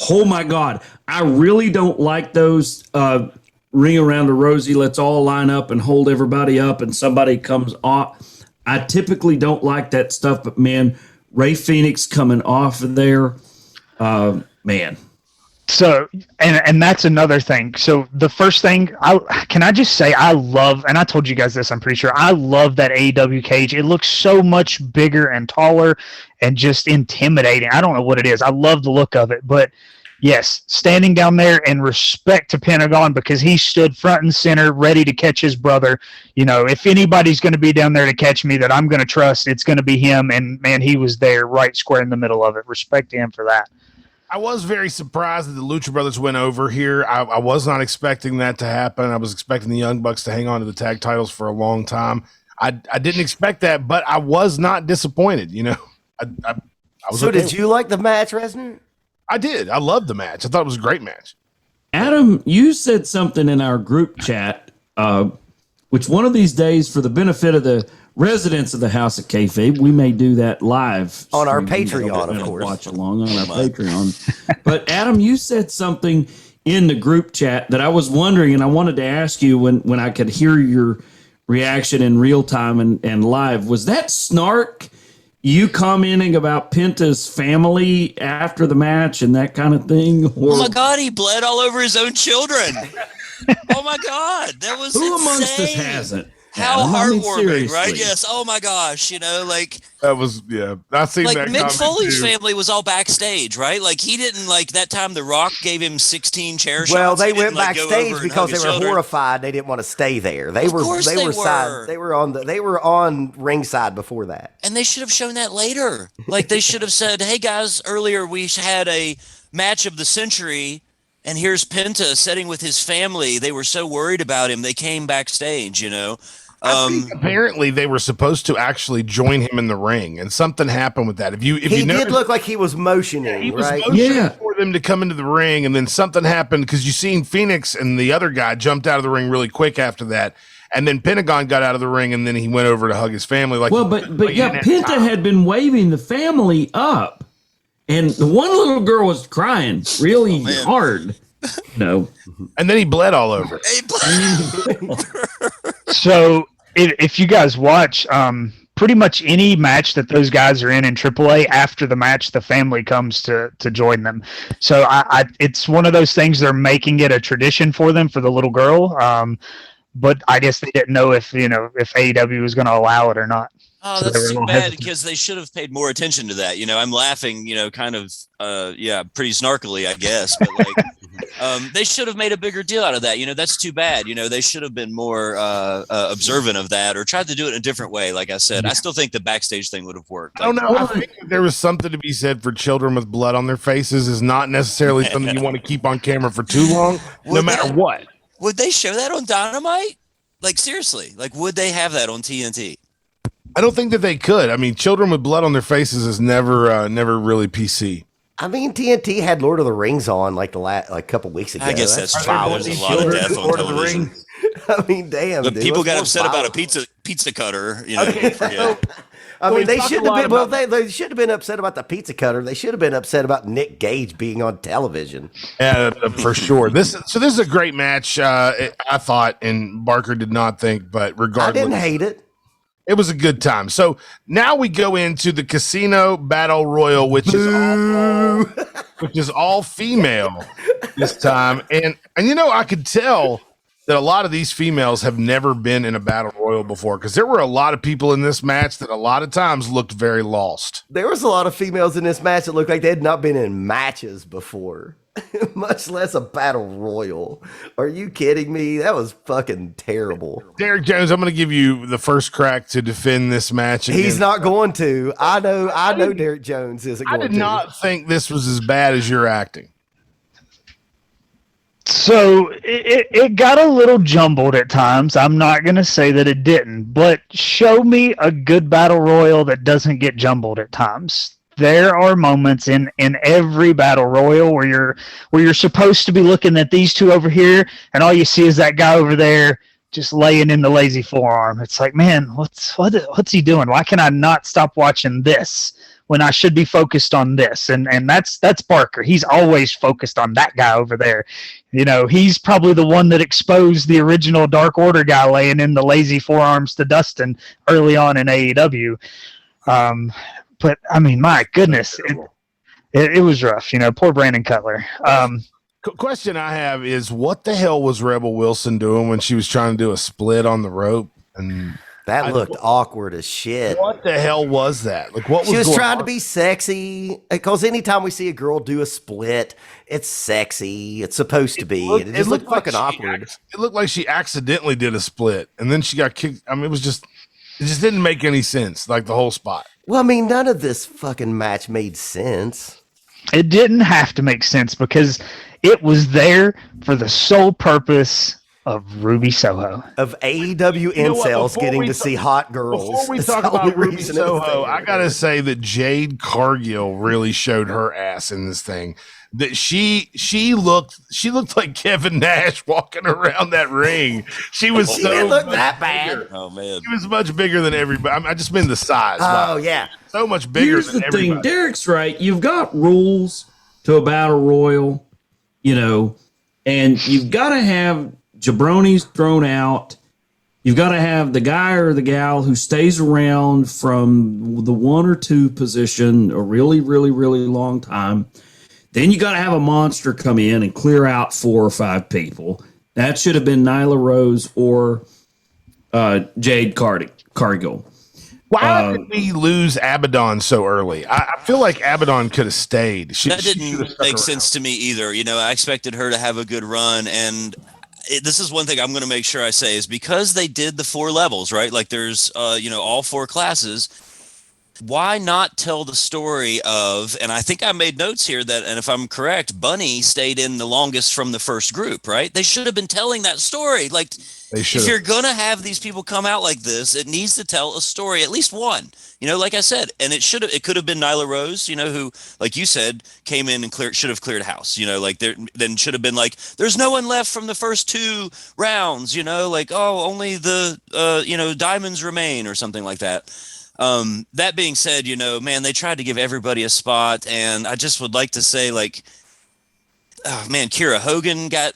Oh, my God. I really don't like those ring around the rosy, let's all line up and hold everybody up and somebody comes off. I typically don't like that stuff, but man, Ray Phoenix coming off of there, man. So, and that's another thing. So the first thing, can I just say I love, and I told you guys this, I'm pretty sure, I love that AEW cage. It looks so much bigger and taller and just intimidating. I don't know what it is. I love the look of it, but yes, standing down there and respect to Pentagon because he stood front and center ready to catch his brother. If anybody's going to be down there to catch me that I'm going to trust, it's going to be him. And, man, he was there right square in the middle of it. Respect to him for that. I was very surprised that the Lucha Brothers went over here. I was not expecting that to happen. I was expecting the Young Bucks to hang on to the tag titles for a long time. I didn't expect that, but I was not disappointed. I was so okay. Did you like the match, Resonant? I did. I loved the match. I thought it was a great match. Adam, you said something in our group chat, which one of these days, for the benefit of the residents of the House of Kayfabe, we may do that live on our Patreon, of course. Watch along on our Patreon. But Adam, you said something in the group chat that I was wondering, and I wanted to ask you when I could hear your reaction in real time and live. Was that snark? You commenting about Penta's family after the match and that kind of thing? Oh my God, he bled all over his own children. Oh my God, that was who insane. amongst us hasn't? How Adam. I mean, heartwarming, right? seriously. Yes. Oh my gosh, like That was I seen like that Mick comment Foley's too. family was all backstage, right? Like he didn't like that time The Rock gave him 16 chair shots. Well, they he went didn't, like, go backstage over and because hug they his were children. horrified. They didn't want to stay there. They Of were course they they were side. were. They were on ringside before that. And they should have shown that later. Like they should have said, "Hey guys, earlier we had a match of the century, and here's Penta sitting with his family. They were so worried about him, they came backstage." I think apparently they were supposed to actually join him in the ring, and something happened with that. If He you did notice, look like he was motioning, he was right? motioning Yeah. for them to come into the ring, and then something happened because you seen Phoenix and the other guy jumped out of the ring really quick after that, and then Pentagon got out of the ring, and then he went over to hug his family. Like, Well, but he yeah, didn't have Penta time. had been waving the family up, and the one little girl was crying really man. hard. No, And then he bled all over. So if you guys watch, pretty much any match that those guys are in AAA, after the match, the family comes to join them. So it's one of those things, they're making it a tradition for them, for the little girl. But I guess they didn't know if AEW was going to allow it or not. Oh, So they were that's a too little bad hesitant. because they should have paid more attention to that. I'm laughing, kind of, pretty snarkily, I guess, but like, they should have made a bigger deal out of that. That's too bad. They should have been more observant of that, or tried to do it in a different way. Like I said, I still think the backstage thing would have worked. I don't know. I think that there was something to be said for children with blood on their faces is not necessarily something you want to keep on camera for too long, no Would matter they- what. Would they show that on Dynamite? Like seriously, like would they have that on TNT? I don't think that they could. I mean, children with blood on their faces is never really PC. I mean, TNT had Lord of the Rings on like a couple weeks ago. I guess that's true. foul. There's a lot of death on Lord of the television. Rings. I mean, damn. But dude, people what's got more upset about a violent? pizza cutter. I we mean, they talk a shouldn't have lot been. Well, about- they should have been upset about the pizza cutter. They should have been upset about Nick Gage being on television. For sure. This is a great match. I thought, and Barker did not think, but I regardless, didn't hate it. it was a good time. So now we go into the Casino Battle Royal, which is all female this time, and I could tell that a lot of these females have never been in a battle royal before, because there were a lot of people in this match that a lot of times looked very lost. There was a lot of females in this match that looked like they had not been in matches before, much less a battle royal. Are you kidding me? That was fucking terrible. Derek Jones, I'm going to give you the first crack to defend this match. He's against- not going to. I know Derek Jones isn't I going did to. not think this was as bad as you're acting. So it got a little jumbled at times. I'm not going to say that it didn't, but show me a good battle royal that doesn't get jumbled at times. There are moments in every battle royal where you're supposed to be looking at these two over here, and all you see is that guy over there just laying in the lazy forearm. It's like, man, what's he doing? Why can I not stop watching this when I should be focused on this? And that's Barker. He's always focused on that guy over there. He's probably the one that exposed the original Dark Order guy laying in the lazy forearms to Dustin early on in AEW. But I mean, my goodness, it was rough. Poor Brandon Cutler. Question I have is, what the hell was Rebel Wilson doing when she was trying to do a split on the rope? And That looked awkward as shit. what the hell was that? Like, what was She was going trying to on? be sexy, because anytime we see a girl do a split, it's sexy. It's supposed to be. It just looked like fucking she awkward. It looked like she accidentally did a split, and then she got kicked. I mean, it just didn't make any sense. Like the whole spot. Well, I mean, none of this fucking match made sense. It didn't have to make sense because it was there for the sole purpose of Ruby Soho. Of AEW know what, incels before getting we to ta- see hot girls. Before we That's talk the about only Ruby reason it was Soho, there. I gotta say that Jade Cargill really showed her ass in this thing. That she looked like Kevin Nash walking around that ring. She was She so didn't look much that bad. bigger. Oh man. She was much bigger than everybody. I just mean the size. Oh, Wow. yeah. So much bigger here's than the everybody. thing. Derek's right. You've got rules to a battle royal, and you've got to have jabronis thrown out. You've got to have the guy or the gal who stays around from the 1 or 2 position a really, really, really long time. Then you got to have a monster come in and clear out 4 or 5 people. That should have been Nyla Rose or Jade Cargill. Why did we lose Abaddon so early? I feel like Abaddon could have stayed. That didn't make sense to me either. You know, I expected her to have a good run, and this is one thing I'm going to make sure I say is because they did the 4 levels, right? Like there's, all 4 classes. Why not tell the story of, and I think I made notes here that, and if I'm correct, Bunny stayed in the longest from the first group, right? They should have been telling that story. Like, if you're going to have these people come out like this, it needs to tell a story, at least one, like I said, and it could have been Nyla Rose, who, like you said, came in and should have cleared house, then should have been like, there's no one left from the first 2 rounds, only the, diamonds remain or something like that. That being said, man, they tried to give everybody a spot, and I just would like to say, Kira Hogan got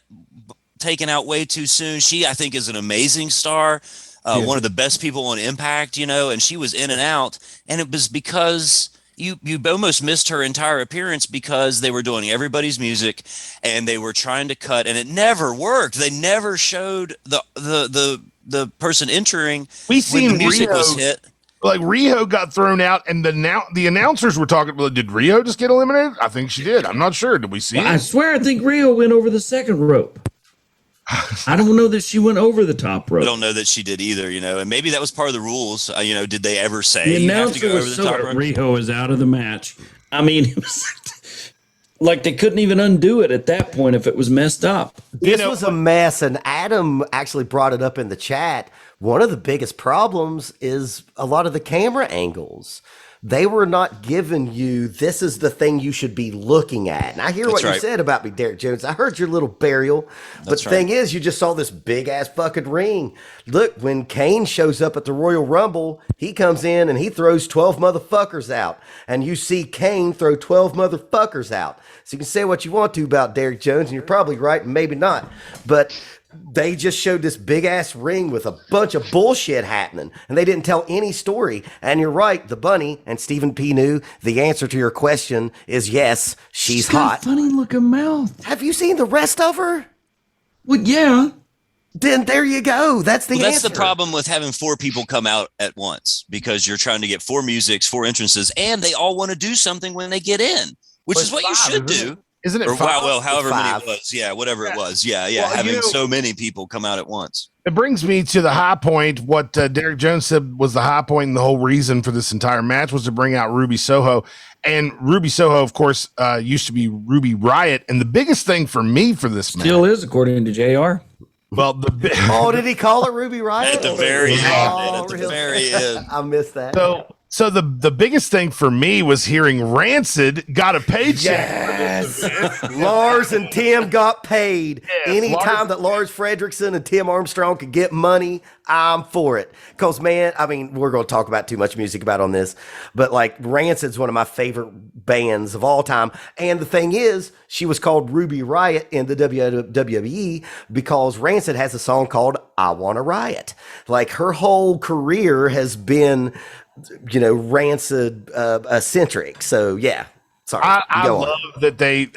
taken out way too soon. She, I think, is an amazing star, one of the best people on Impact, and she was in and out, and it was because you almost missed her entire appearance because they were doing everybody's music, and they were trying to cut, and it never worked. They never showed the person entering when the music was hit. Like Riho got thrown out, and the announcers were talking. Well, did Riho just get eliminated? I think she did. I'm not sure. Did we see it? I swear, I think Riho went over the second rope. I don't know that she went over the top rope. I don't know that she did either. And maybe that was part of the rules. Did they ever say the you have to announcer go over was the so top rope? Riho is out of the match. I mean, it was like they couldn't even undo it at that point if it was messed up. This was a mess, and Adam actually brought it up in the chat. One of the biggest problems is a lot of the camera angles. They were not giving you, this is the thing you should be looking at. And I hear what you said about me, Derek Jones. I heard your little burial. But the thing is, you just saw this big-ass fucking ring. Look, when Kane shows up at the Royal Rumble, he comes in and he throws 12 motherfuckers out. And you see Kane throw 12 motherfuckers out. So you can say what you want to about Derek Jones, and you're probably right and maybe not. But they just showed this big-ass ring with a bunch of bullshit happening, and they didn't tell any story. And you're right, the bunny, and Stephen P. knew the answer to your question is yes, she's hot. Funny-looking mouth. Have you seen the rest of her? Well, yeah. Then there you go. That's the answer. That's the problem with having 4 people come out at once, because you're trying to get 4 musics, 4 entrances, and they all want to do something when they get in, which is what you should do. Isn't it? Well, however many it was. Yeah, whatever it was. Yeah. Well, having so many people come out at once. It brings me to the high point. What Derek Jones said was the high point, and the whole reason for this entire match was to bring out Ruby Soho. And Ruby Soho, of course, used to be Ruby Riott. And the biggest thing for me for this match still is, according to JR. Well, did he call her Ruby Riott? At the very end. At the very end. I missed that. So the biggest thing for me was hearing Rancid got a paycheck. Yes. Lars and Tim got paid. Yes, anytime that Lars Fredrickson and Tim Armstrong could get money, I'm for it. Because, man, I mean, we're going to talk about too much music about on this, but like Rancid's one of my favorite bands of all time. And the thing is, she was called Ruby Riott in the WWE because Rancid has a song called I Wanna Riot. Like her whole career has been, Rancid centric. So yeah. Sorry. I love that they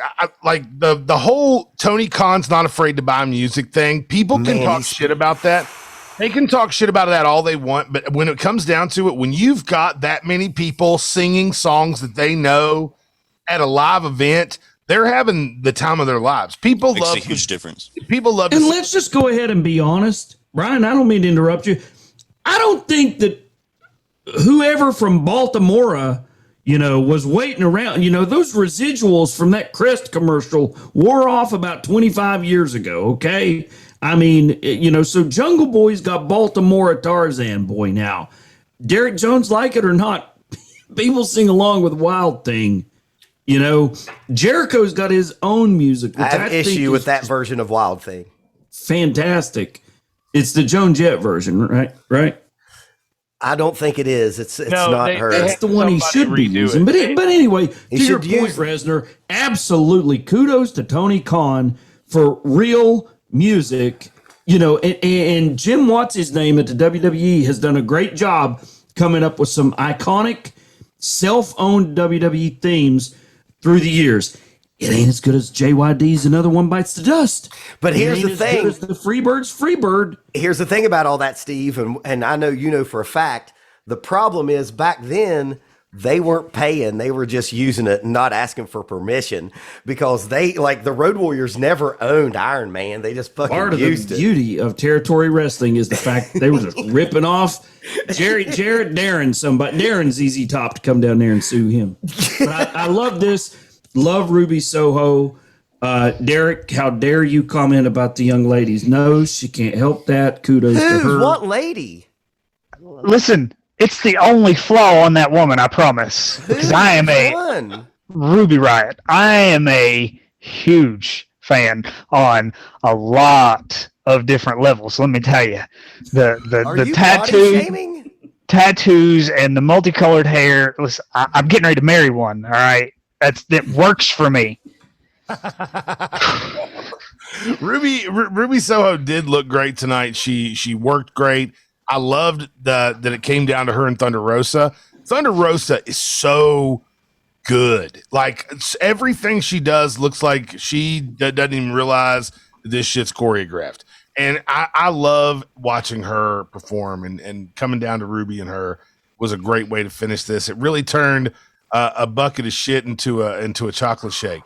like the whole Tony Khan's not afraid to buy music thing. People can talk shit about that. They can talk shit about that all they want, but when it comes down to it, when you've got that many people singing songs that they know at a live event, they're having the time of their lives. People Makes love a huge difference. People love. And let's just go ahead and be honest, Brian. I don't mean to interrupt you. I don't think that whoever from Baltimore, was waiting around. Those residuals from that Crest commercial wore off about 25 years ago. Okay. I mean, so Jungle Boy's got Baltimore Tarzan Boy now. Derek Jones, like it or not, people sing along with Wild Thing. Jericho's got his own music. I have issue with that version of Wild Thing. Fantastic. It's the Joan Jett version, right? I don't think it is. It's not her. That's the one he should be using. But anyway, to your point, Resner, absolutely kudos to Tony Khan for real music. And Jim Watts' name at the WWE has done a great job coming up with some iconic self-owned WWE themes through the years. it ain't as good as JYD's Another One Bites the Dust. But here's the As thing. good as the Freebird's Freebird. Here's the thing about all that, Steve, and I know you know for a fact, the problem is back then they weren't paying. They were just using it and not asking for permission because they, like the Road Warriors, never owned Iron Man. They just fucking Part of used the it. beauty of territory wrestling is the fact that they were just ripping off Jared Darren. Darren's ZZ Top to come down there and sue him. But I love this. Love Ruby Soho. Derek, how dare you comment about the young ladies? No, she can't help that. Kudos to her. What lady? Listen, it's the only flaw on that woman, I promise. Because I am a Ruby Riot. I am a huge fan on a lot of different levels. Let me tell you, the tattoos and the multicolored hair. Listen, I'm getting ready to marry one. All right, that works for me. Ruby Soho did look great tonight. She worked great. I loved that it came down to her and Thunder Rosa. Thunder Rosa is so good. Like everything she does looks like she doesn't even realize this shit's choreographed. And I love watching her perform, and coming down to Ruby and her was a great way to finish this. It really turned a bucket of shit into a chocolate shake.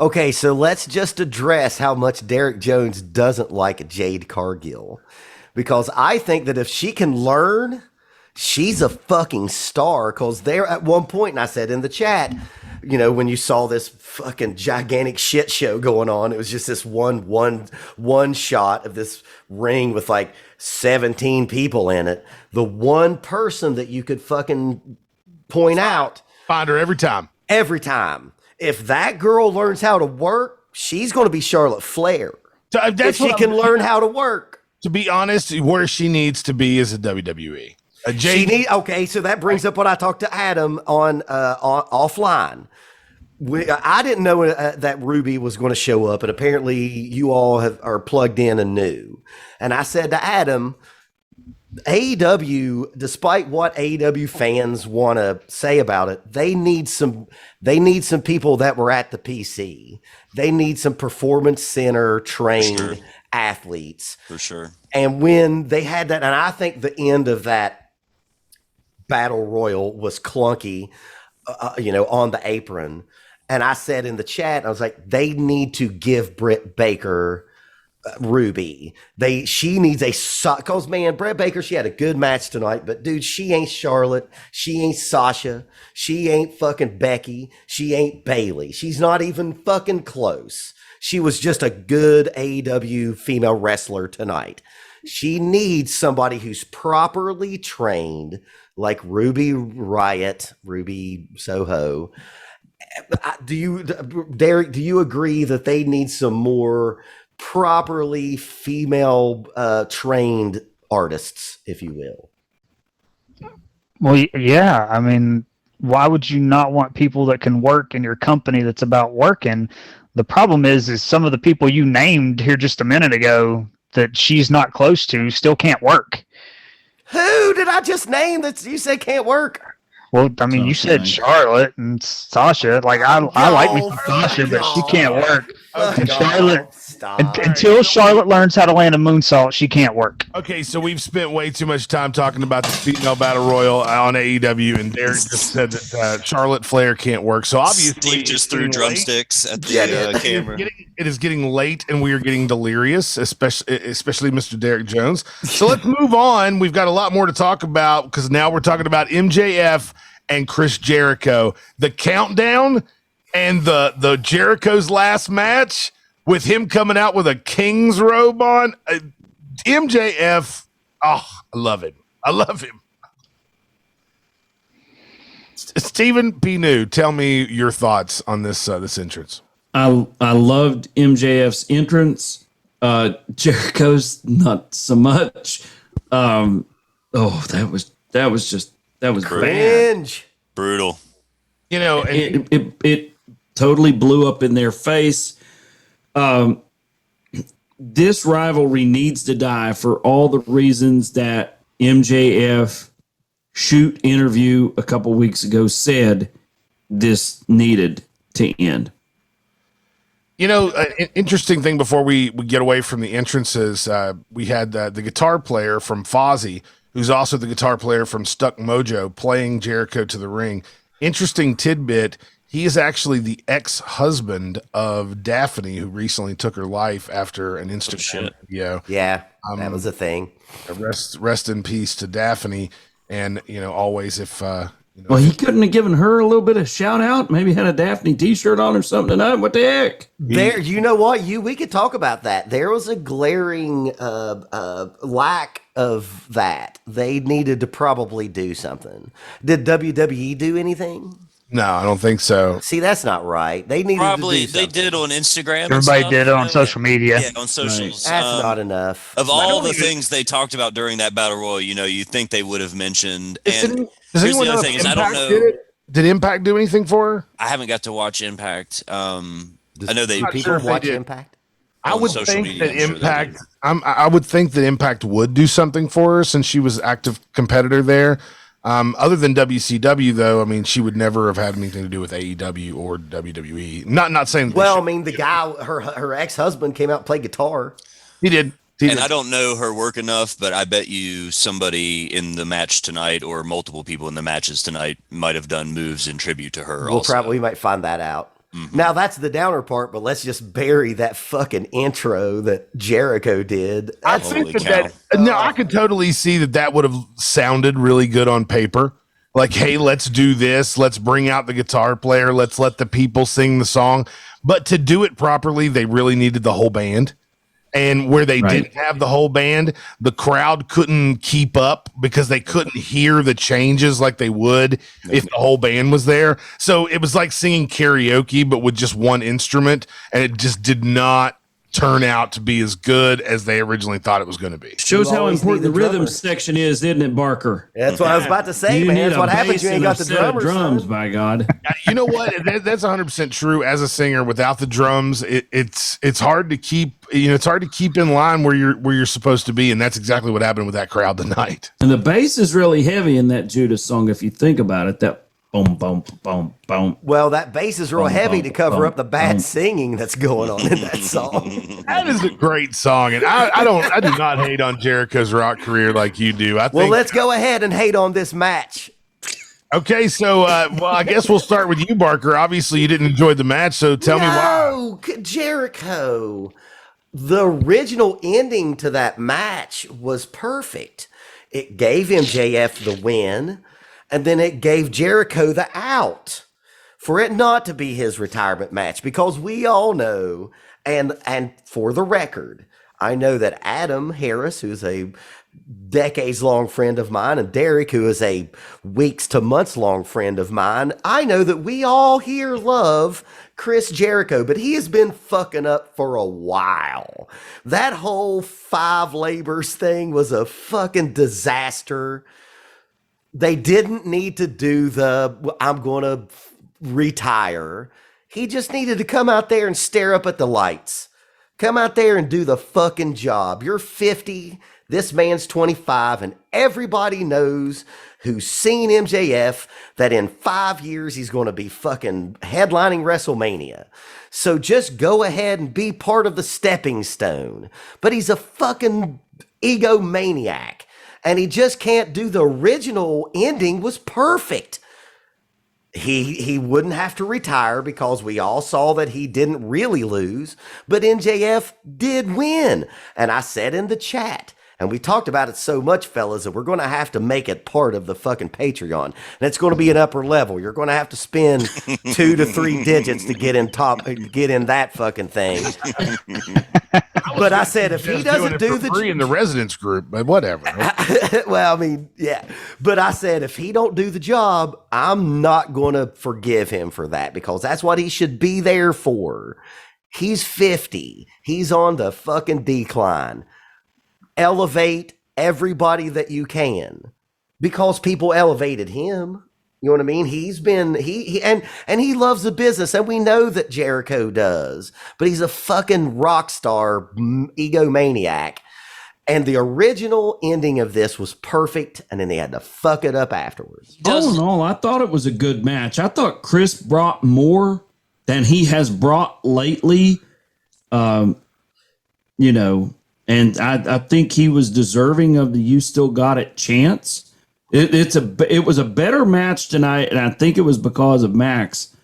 Okay, so let's just address how much Derek Jones doesn't like Jade Cargill. Because I think that if she can learn, she's a fucking star. Because there at one point, and I said in the chat, you know, when you saw this fucking gigantic shit show going on, it was just this one shot of this ring with like 17 people in it. The one person that you could fucking point out. Find her every time. Every time. If that girl learns how to work, she's going to be Charlotte Flair. So if she can learn how to work. To be honest, where she needs to be is a WWE. Okay, so that brings up what I talked to Adam on offline. I didn't know that Ruby was going to show up, and apparently you all are plugged in and knew. And I said to Adam, AEW, despite what AEW fans want to say about it, they need some people that were at the PC. They need some performance center trained athletes. For sure. And when they had that, and I think the end of that battle royal was clunky, on the apron. And I said in the chat, I was like, they need to give Britt Baker Ruby. She needs because man, Britt Baker, she had a good match tonight, but dude, she ain't Charlotte. She ain't Sasha. She ain't fucking Becky. She ain't Bailey. She's not even fucking close. She was just a good AEW female wrestler tonight. She needs somebody who's properly trained, like Ruby Riot, Ruby Soho. Derek, do you agree that they need some more properly female trained artists, if you will? Well, yeah. I mean, why would you not want people that can work in your company that's about working? The problem is some of the people you named here just a minute ago that she's not close to still can't work. Who did I just name that you say can't work? Well, I mean, you said Charlotte and Sasha. Like, I like me some Sasha, but she can't work. And Charlotte, until Charlotte learns how to land a moonsault, she can't work. Okay, so we've spent way too much time talking about the female battle royal on AEW, and Derek just said that Charlotte Flair can't work. So obviously, Steve just threw drumsticks at the camera. It is getting late, and we are getting delirious, especially Mr. Derek Jones. So let's move on. We've got a lot more to talk about because now we're talking about MJF and Chris Jericho. The countdown and the Jericho's last match with him coming out with a king's robe on. MJF, I love him. I love him. Stephen P. New, tell me your thoughts on this entrance. I loved MJF's entrance. Jericho's not so much. That was cringe. bad. Brutal. You know, It totally blew up in their face. This rivalry needs to die for all the reasons that MJF shoot interview a couple weeks ago said this needed to end. Interesting thing before we get away from the entrances, we had the guitar player from Fozzy, who's also the guitar player from Stuck Mojo, playing Jericho to the ring. Interesting tidbit. He is actually the ex-husband of Daphne, who recently took her life after an Instagram video. Yeah, that was a thing. Rest in peace to Daphne. And, always if... well, he couldn't have given her a little bit of shout out. Maybe had a Daphne T-shirt on or something tonight. What the heck? There, you know what? We could talk about that. There was a glaring lack of that. They needed to probably do something. Did WWE do anything? No, I don't think so. See, that's not right. They needed Probably to do they something. did on Instagram. Everybody did it on social media. Yeah, on socials. That's not enough. Of all the things they talked about during that battle royal, you think they would have mentioned. And Does here's anyone the know other if thing: is I don't Impact know. Did Impact do anything for her? I haven't got to watch Impact. I know they. Do people sure if they watch did. Impact? I On would social think media, that I'm sure they Impact. do. I would think that Impact would do something for her since she was an active competitor there. Other than WCW, though, I mean, she would never have had anything to do with AEW or WWE. Not saying. That Well, I mean, the guy, her ex-husband came out and played guitar. he did. And I don't know her work enough, but I bet you somebody in the match tonight or multiple people in the matches tonight might have done moves in tribute to her. We might find that out. Mm-hmm. Now that's the downer part, but let's just bury that fucking intro that Jericho did. I Holy think cow. I could totally see that would have sounded really good on paper. Like, hey, let's do this. Let's bring out the guitar player. Let's let the people sing the song. But to do it properly, they really needed the whole band. And where they didn't have the whole band, the crowd couldn't keep up because they couldn't hear the changes like they would if the whole band was there. So it was like singing karaoke, but with just one instrument. And it just did not turn out to be as good as they originally thought it was going to be. Shows You how always important the need the rhythm drummer. section is, isn't it, Barker? That's what I was about to say, You man. need That's a what happens. bass You ain't and got a the set of drummers. drums, son. by God. You know what? That's 100% true. As a singer, without the drums, it's hard to keep. It's hard to keep in line where you're supposed to be, and that's exactly what happened with that crowd tonight. And the bass is really heavy in that Judas song, if you think about it. That boom, boom, boom, boom. Well, that bass is real Bum, heavy bum, to cover bum, up the bad bum. singing that's going on in that song. That is a great song, and I do not hate on Jericho's rock career like you do. I think. Well, let's go ahead and hate on this match. Okay, so I guess we'll start with you, Barker. Obviously, you didn't enjoy the match, so tell me why. No, Jericho. The original ending to that match was perfect. It gave MJF the win, and then it gave Jericho the out for it not to be his retirement match, because we all know, and for the record, I know that Adam Harris, who's a decades-long friend of mine, and Derek, who is a weeks to months-long friend of mine, I know that we all here love Chris Jericho, but he has been fucking up for a while. That whole 5 labors thing was a fucking disaster. They didn't need to do the, I'm going to retire. He just needed to come out there and stare up at the lights. Come out there and do the fucking job. You're 50. This man's 25, and everybody knows who's seen MJF that in 5 years he's going to be fucking headlining WrestleMania. So just go ahead and be part of the stepping stone. But he's a fucking egomaniac, and he just can't do the original ending was perfect. He wouldn't have to retire because we all saw that he didn't really lose, but MJF did win. And I said in the chat, and we talked about it so much, fellas, that we're going to have to make it part of the fucking Patreon. And it's going to be an upper level. You're going to have to spend 2 to 3 digits to get in that fucking thing. But I said, if he Just doing doesn't it do for the free in the residence group, but whatever. well, I mean, yeah. But I said, if he don't do the job, I'm not going to forgive him for that, because that's what he should be there for. He's 50. He's on the fucking decline. Elevate everybody that you can, because people elevated him. You know what I mean? He's been, and he loves the business, and we know that Jericho does, but he's a fucking rock star egomaniac. And the original ending of this was perfect, and then they had to fuck it up afterwards. All in all, I thought it was a good match. I thought Chris brought more than he has brought lately. You know, and I think he was deserving of the "you still got it" chance. It was a better match tonight, and I think it was because of Max.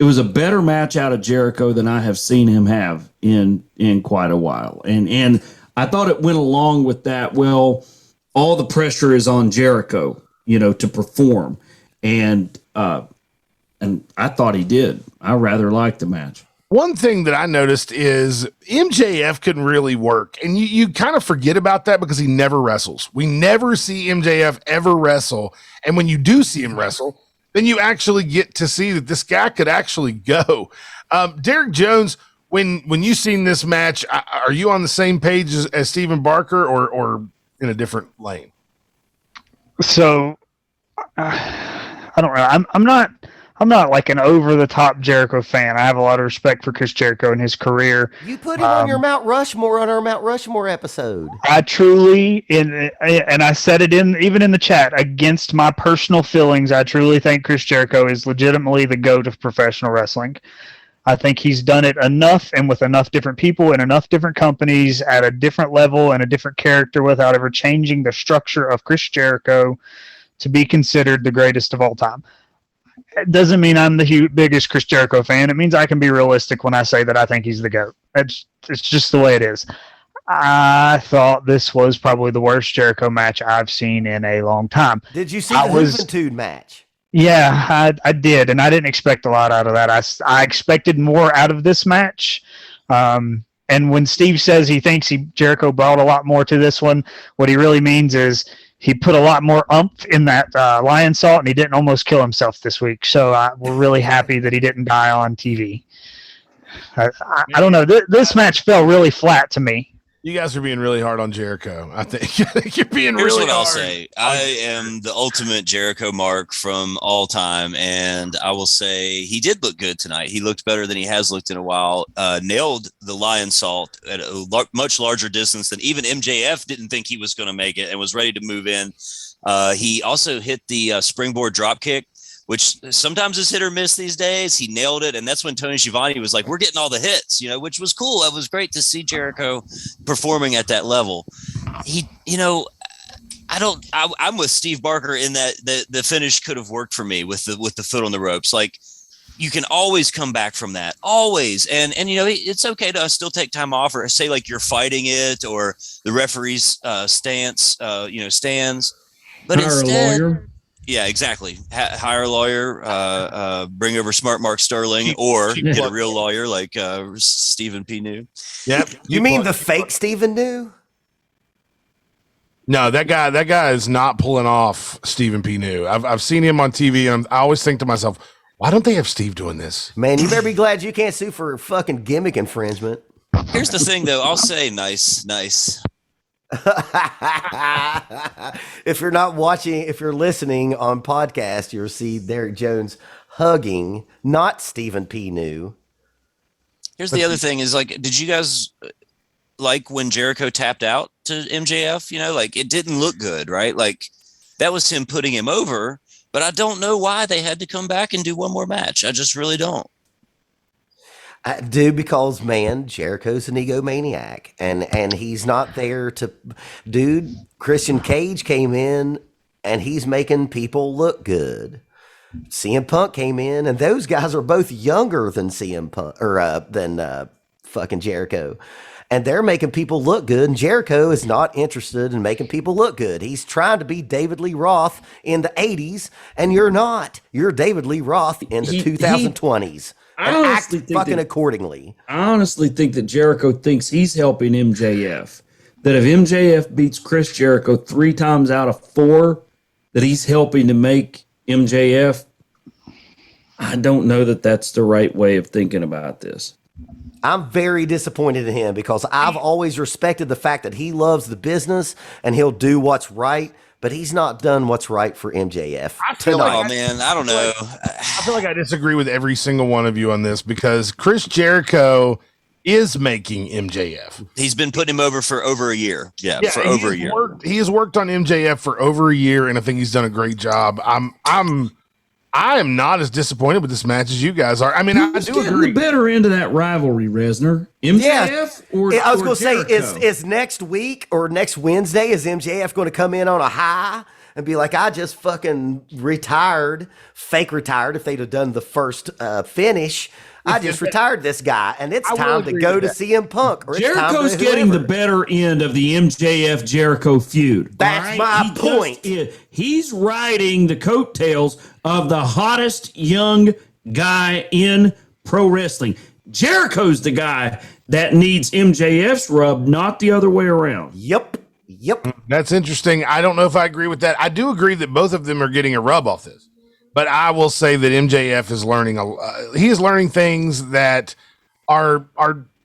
It was a better match out of Jericho than I have seen him have in quite a while, and I thought it went along with that. Well, all the pressure is on Jericho, you know, to perform, and I thought he did. I rather liked the match. One thing that I noticed is MJF can really work, and you kind of forget about that because he never wrestles. We never see MJF ever wrestle, and when you do see him wrestle, then you actually get to see that this guy could actually go. Derek Jones, when you seen this match, are you on the same page as Steven Barker or in a different lane? So I don't know. I'm not like an over the top Jericho fan. I have a lot of respect for Chris Jericho and his career. You put him on your Mount Rushmore on our Mount Rushmore episode. I truly, and I said it even in the chat, against my personal feelings, I truly think Chris Jericho is legitimately the GOAT of professional wrestling. I think he's done it enough and with enough different people and enough different companies at a different level and a different character without ever changing the structure of Chris Jericho to be considered the greatest of all time. It doesn't mean I'm the biggest Chris Jericho fan. It means I can be realistic when I say that I think he's the GOAT. It's just the way it is. I thought this was probably the worst Jericho match I've seen in a long time. Did you see the Juventude match? Yeah, I did, and I didn't expect a lot out of that. I expected more out of this match. And when Steve says he thinks Jericho brought a lot more to this one, what he really means is he put a lot more oomph in that lion salt, and he didn't almost kill himself this week. So we're really happy that he didn't die on TV. I don't know. This match fell really flat to me. You guys are being really hard on Jericho. I think you're being Here's really what I'll hard. say. I am the ultimate Jericho mark from all time, and I will say he did look good tonight. He looked better than he has looked in a while. Nailed the lion salt at a much larger distance than even MJF didn't think he was going to make it and was ready to move in. He also hit the springboard drop kick, which sometimes is hit or miss these days. He nailed it. And that's when Tony Schiavone was like, we're getting all the hits, you know, which was cool. It was great to see Jericho performing at that level. I'm with Steve Barker in that the finish could have worked for me with the foot on the ropes. Like, you can always come back from that, always. And you know, it's okay to still take time off, or say like you're fighting it, or the referee's stands. But instead, lawyer. Yeah, exactly. Hire a lawyer, bring over smart Mark Sterling, or get a real lawyer like Stephen P. New. Yep. You mean the fake Stephen New? No, that guy is not pulling off Stephen P. New. I've seen him on TV, and I always think to myself, why don't they have Steve doing this? Man, you better be glad you can't sue for fucking gimmick infringement. Here's the thing, though. I'll say nice. If you're not watching, if you're listening on podcast, you'll see Derek Jones hugging, not Stephen P. New. Here's the other thing is, like, did you guys like when Jericho tapped out to MJF? You know, like, it didn't look good, right? Like, that was him putting him over, but I don't know why they had to come back and do one more match. I just really don't. I do, because, man, Jericho's an egomaniac, and he's not there to, dude. Christian Cage came in and he's making people look good. CM Punk came in, and those guys are both younger than CM Punk than fucking Jericho, and they're making people look good. And Jericho is not interested in making people look good. He's trying to be David Lee Roth in the '80s, and you're not. You're David Lee Roth in the 2020s. And act fucking accordingly. I honestly think that Jericho thinks he's helping MJF. That if MJF beats Chris Jericho 3 times out of 4, that he's helping to make MJF. I don't know that that's the right way of thinking about this. I'm very disappointed in him, because I've always respected the fact that he loves the business and he'll do what's right. But he's not done what's right for MJF. I feel like, I don't know. I feel like I disagree with every single one of you on this, because Chris Jericho is making MJF. He's been putting him over for over a year. Yeah, for over a year. He has worked on MJF for over a year, and I think he's done a great job. I'm I am not as disappointed with this match as you guys are. I mean, I do agree. The better end of that rivalry, Resner? MJF or I was going to say, Jericho? is next week or next Wednesday, is MJF going to come in on a high and be like, I just fucking retired, fake retired if they'd have done the first finish. I just retired this guy, and it's time to go to CM Punk. Or Jericho's it's time to getting the whoever. better end of the MJF Jericho feud. That's my point. He's riding the coattails of the hottest young guy in pro wrestling. Jericho's the guy that needs MJF's rub, not the other way around. Yep. That's interesting. I don't know if I agree with that. I do agree that both of them are getting a rub off this. But I will say that MJF is learning. He is learning things that are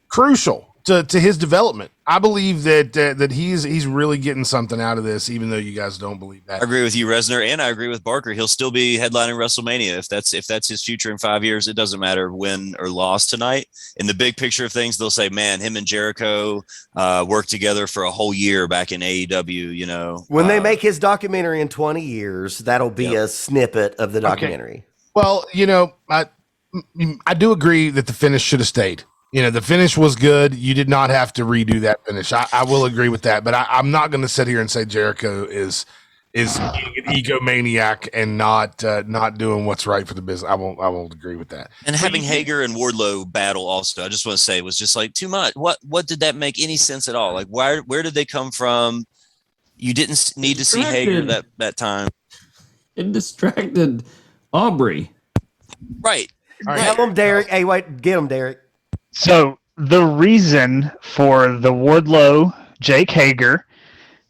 crucial to his development. I believe that he's really getting something out of this, even though you guys don't believe that. I agree with you, Resner, and I agree with Barker. He'll still be headlining WrestleMania if that's his future in 5 years. It doesn't matter win or loss tonight. In the big picture of things, they'll say, "Man, him and Jericho worked together for a whole year back in AEW." You know, When they make his documentary in 20 years, that'll be a snippet of the documentary. Well, you know, I do agree that the finish should have stayed. You know, the finish was good. You did not have to redo that finish. I will agree with that, but I'm not going to sit here and say Jericho is an egomaniac and not doing what's right for the business. I won't agree with that. and having Hager and Wardlow battle also, I just want to say, was just like too much. What did that make any sense at all? Like, where did they come from? You didn't need to see Hager that time, It distracted Aubrey. right? Get him, Derek. Hey, wait, get him, Derek. So the reason for the Wardlow, Jake Hager,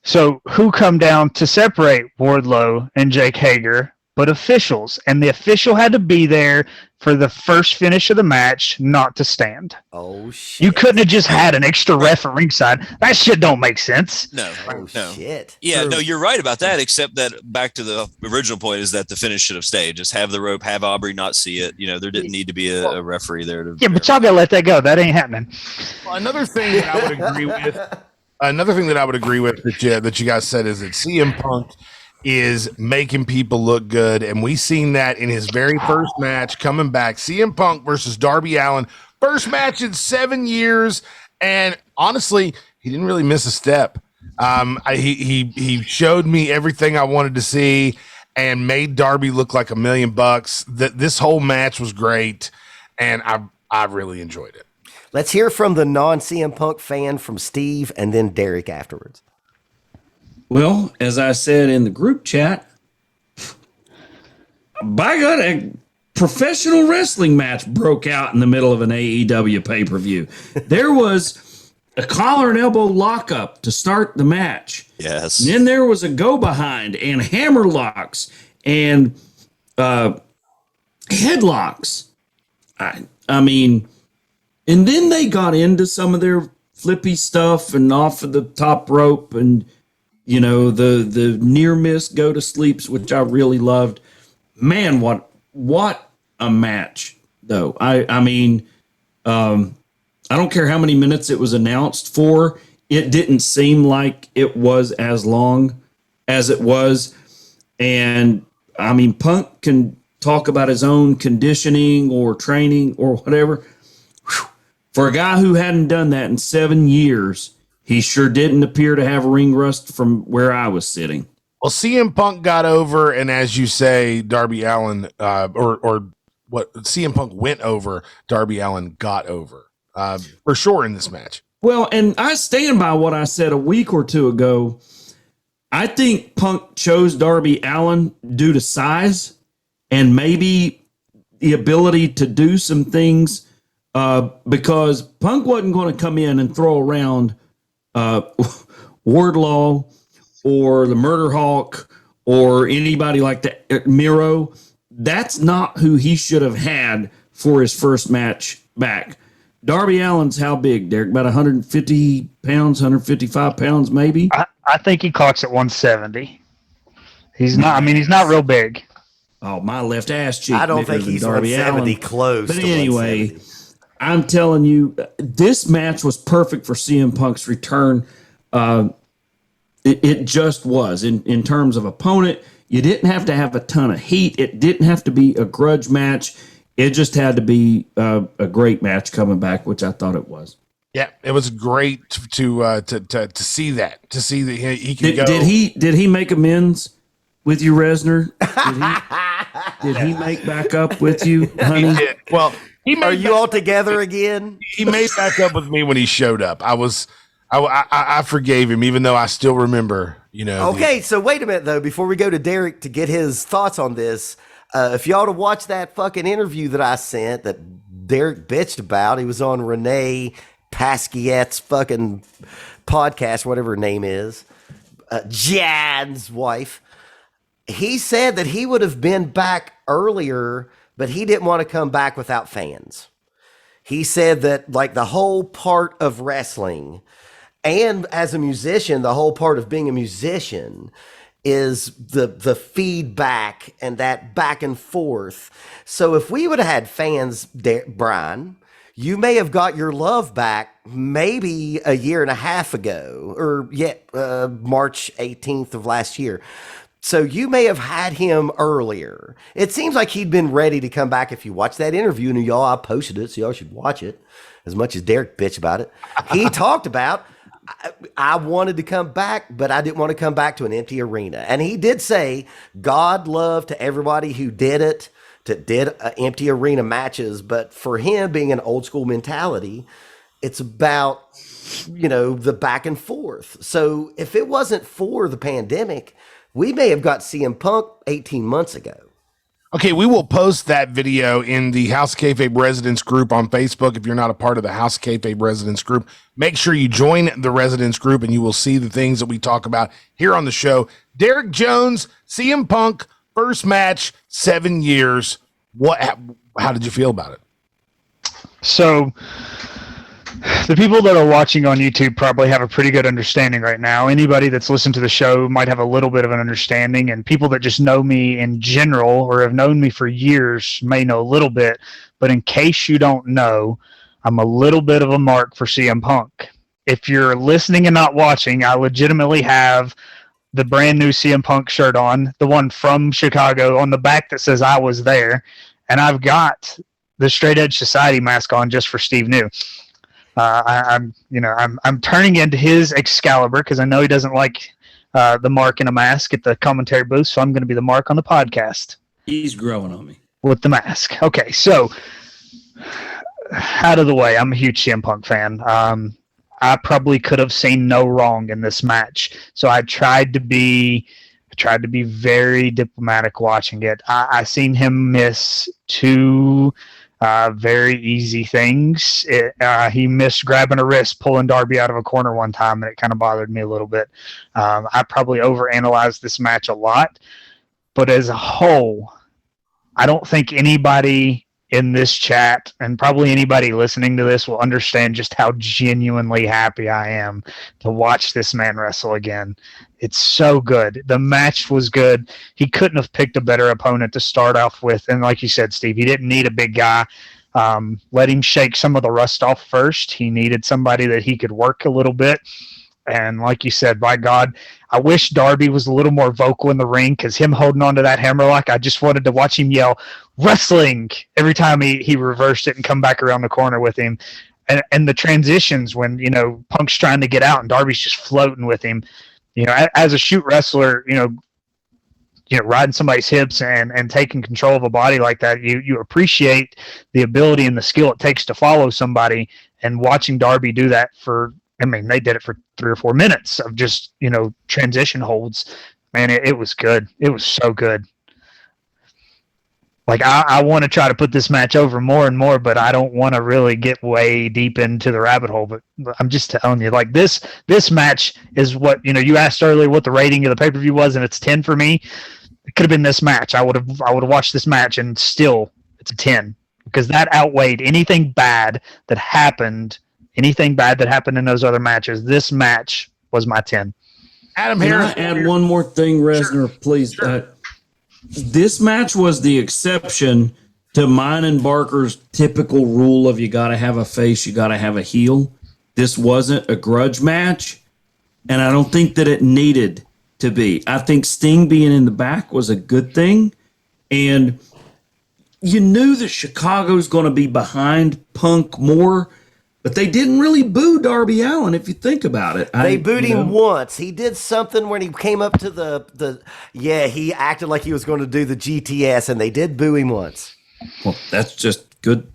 so who come down to separate Wardlow and Jake Hager but officials, and the official had to be there for the first finish of the match, not to stand. Oh, shit. You couldn't have just had an extra ref at ringside. That shit don't make sense. No, Oh, no. shit. Yeah, no, you're right about that, except that back to the original point is that the finish should have stayed. Just have the rope, have Aubrey not see it. You know, there didn't need to be a referee there. Yeah, but y'all gotta let that go. That ain't happening. Well, another thing that I would agree with that you guys said is that CM Punk is making people look good, and we seen that in his very first match coming back. CM Punk versus Darby Allen, first match in 7 years, and honestly, he didn't really miss a step. He showed me everything I wanted to see and made Darby look like $1 million. This whole match was great, and I really enjoyed it. Let's hear from the non-CM Punk fan from Steve and then Derek afterwards. Well, as I said in the group chat, by God, a professional wrestling match broke out in the middle of an AEW pay-per-view. There was a collar and elbow lockup to start the match. Yes. And then there was a go-behind and hammer locks and headlocks. I mean, and then they got into some of their flippy stuff and off of the top rope and, you know, the near miss go to sleeps, which I really loved. Man, what a match, though. I mean, I don't care how many minutes it was announced for. It didn't seem like it was as long as it was. And, I mean, Punk can talk about his own conditioning or training or whatever. Whew. For a guy who hadn't done that in 7 years, he sure didn't appear to have ring rust from where I was sitting. Well, CM Punk got over, and as you say, Darby Allen, or what CM Punk went over, Darby Allen got over, for sure in this match. Well, and I stand by what I said a week or two ago. I think Punk chose Darby Allen due to size and maybe the ability to do some things, because Punk wasn't going to come in and throw around Wardlow or the Murder Hawk or anybody like that, Miro. That's not who he should have had for his first match back. Darby Allen's how big, Derek? About 150 pounds, 155 pounds, maybe? I think he clocks at 170. He's not real big. Oh, my left ass cheek. I don't bigger think than he's Darby 170 Allen. close. But to anyway, 170. I'm telling you, this match was perfect for CM Punk's return. It just was in terms of opponent. You didn't have to have a ton of heat. It didn't have to be a grudge match. It just had to be a great match coming back, which I thought it was. Yeah, it was great to see that. To see that he can go. Did he make amends with you, Resner? Did he make back up with you, honey? He did. Well, are you all together again? He made back up with me when he showed up. I forgave him, even though I still remember. Okay, so wait a minute though. Before we go to Derek to get his thoughts on this, if y'all to watch that fucking interview that I sent that Derek bitched about, he was on Renee Pasquiette's fucking podcast, whatever her name is, Jan's wife. He said that he would have been back earlier, but he didn't want to come back without fans. He said that like the whole part of wrestling and as a musician, the whole part of being a musician is the feedback and that back and forth. So if we would have had fans, Brian, you may have got your love back maybe a year and a half ago, or March 18th of last year. So you may have had him earlier. It seems like he'd been ready to come back. If you watch that interview, and y'all, I posted it, so y'all should watch it as much as Derek bitch about it. He talked about, I wanted to come back, but I didn't want to come back to an empty arena. And he did say, God love to everybody who did it, did empty arena matches. But for him being an old school mentality, it's about, the back and forth. So if it wasn't for the pandemic, we may have got CM Punk 18 months ago. Okay, we will post that video in the House Kayfabe Residence group on Facebook. If you're not a part of the House Kayfabe Residence group, make sure you join the Residence group and you will see the things that we talk about here on the show. Derek Jones, CM Punk, first match, 7 years. How did you feel about it? So the people that are watching on YouTube probably have a pretty good understanding right now. Anybody that's listened to the show might have a little bit of an understanding, and people that just know me in general or have known me for years may know a little bit. But in case you don't know, I'm a little bit of a mark for CM Punk. If you're listening and not watching, I legitimately have the brand new CM Punk shirt on, the one from Chicago, on the back that says I was there, and I've got the Straight Edge Society mask on just for Steve New. I'm turning into his Excalibur because I know he doesn't like the mark in a mask at the commentary booth, so I'm going to be the mark on the podcast. He's growing on me with the mask. Okay, so out of the way, I'm a huge CM Punk fan. I probably could have seen no wrong in this match, so I tried to be very diplomatic watching it. I seen him miss two very easy things. He missed grabbing a wrist, pulling Darby out of a corner one time, and it kind of bothered me a little bit. I probably overanalyzed this match a lot, but as a whole, I don't think anybody in this chat and probably anybody listening to this will understand just how genuinely happy I am to watch this man wrestle again. It's so good. The match was good. He couldn't have picked a better opponent to start off with. And like you said, Steve, he didn't need a big guy. Let him shake some of the rust off first. He needed somebody that he could work a little bit. And like you said, by God, I wish Darby was a little more vocal in the ring, because him holding on to that hammerlock, I just wanted to watch him yell, "Wrestling!" every time he reversed it and come back around the corner with him. And the transitions when, Punk's trying to get out and Darby's just floating with him. As a shoot wrestler, riding somebody's hips and taking control of a body like that, you appreciate the ability and the skill it takes to follow somebody. And watching Darby do that they did it for 3 or 4 minutes of just, transition holds. Man, it was good. It was so good. Like, I want to try to put this match over more and more, but I don't want to really get way deep into the rabbit hole. But I'm just telling you, like, this match is what, you asked earlier what the rating of the pay-per-view was, and it's 10 for me. It could have been this match. I would have watched this match, and still it's a 10, because that outweighed anything bad that happened in those other matches. This match was my 10. Adam Can Harris. I add one more thing, Resner, please? Sure. This match was the exception to mine and Barker's typical rule of you got to have a face, you got to have a heel. This wasn't a grudge match, and I don't think that it needed to be. I think Sting being in the back was a good thing. And you knew that Chicago's going to be behind Punk more, but they didn't really boo Darby Allin, if you think about it. They booed him once. He did something when he came up to he acted like he was going to do the GTS, and they did boo him once. Well, that's just good,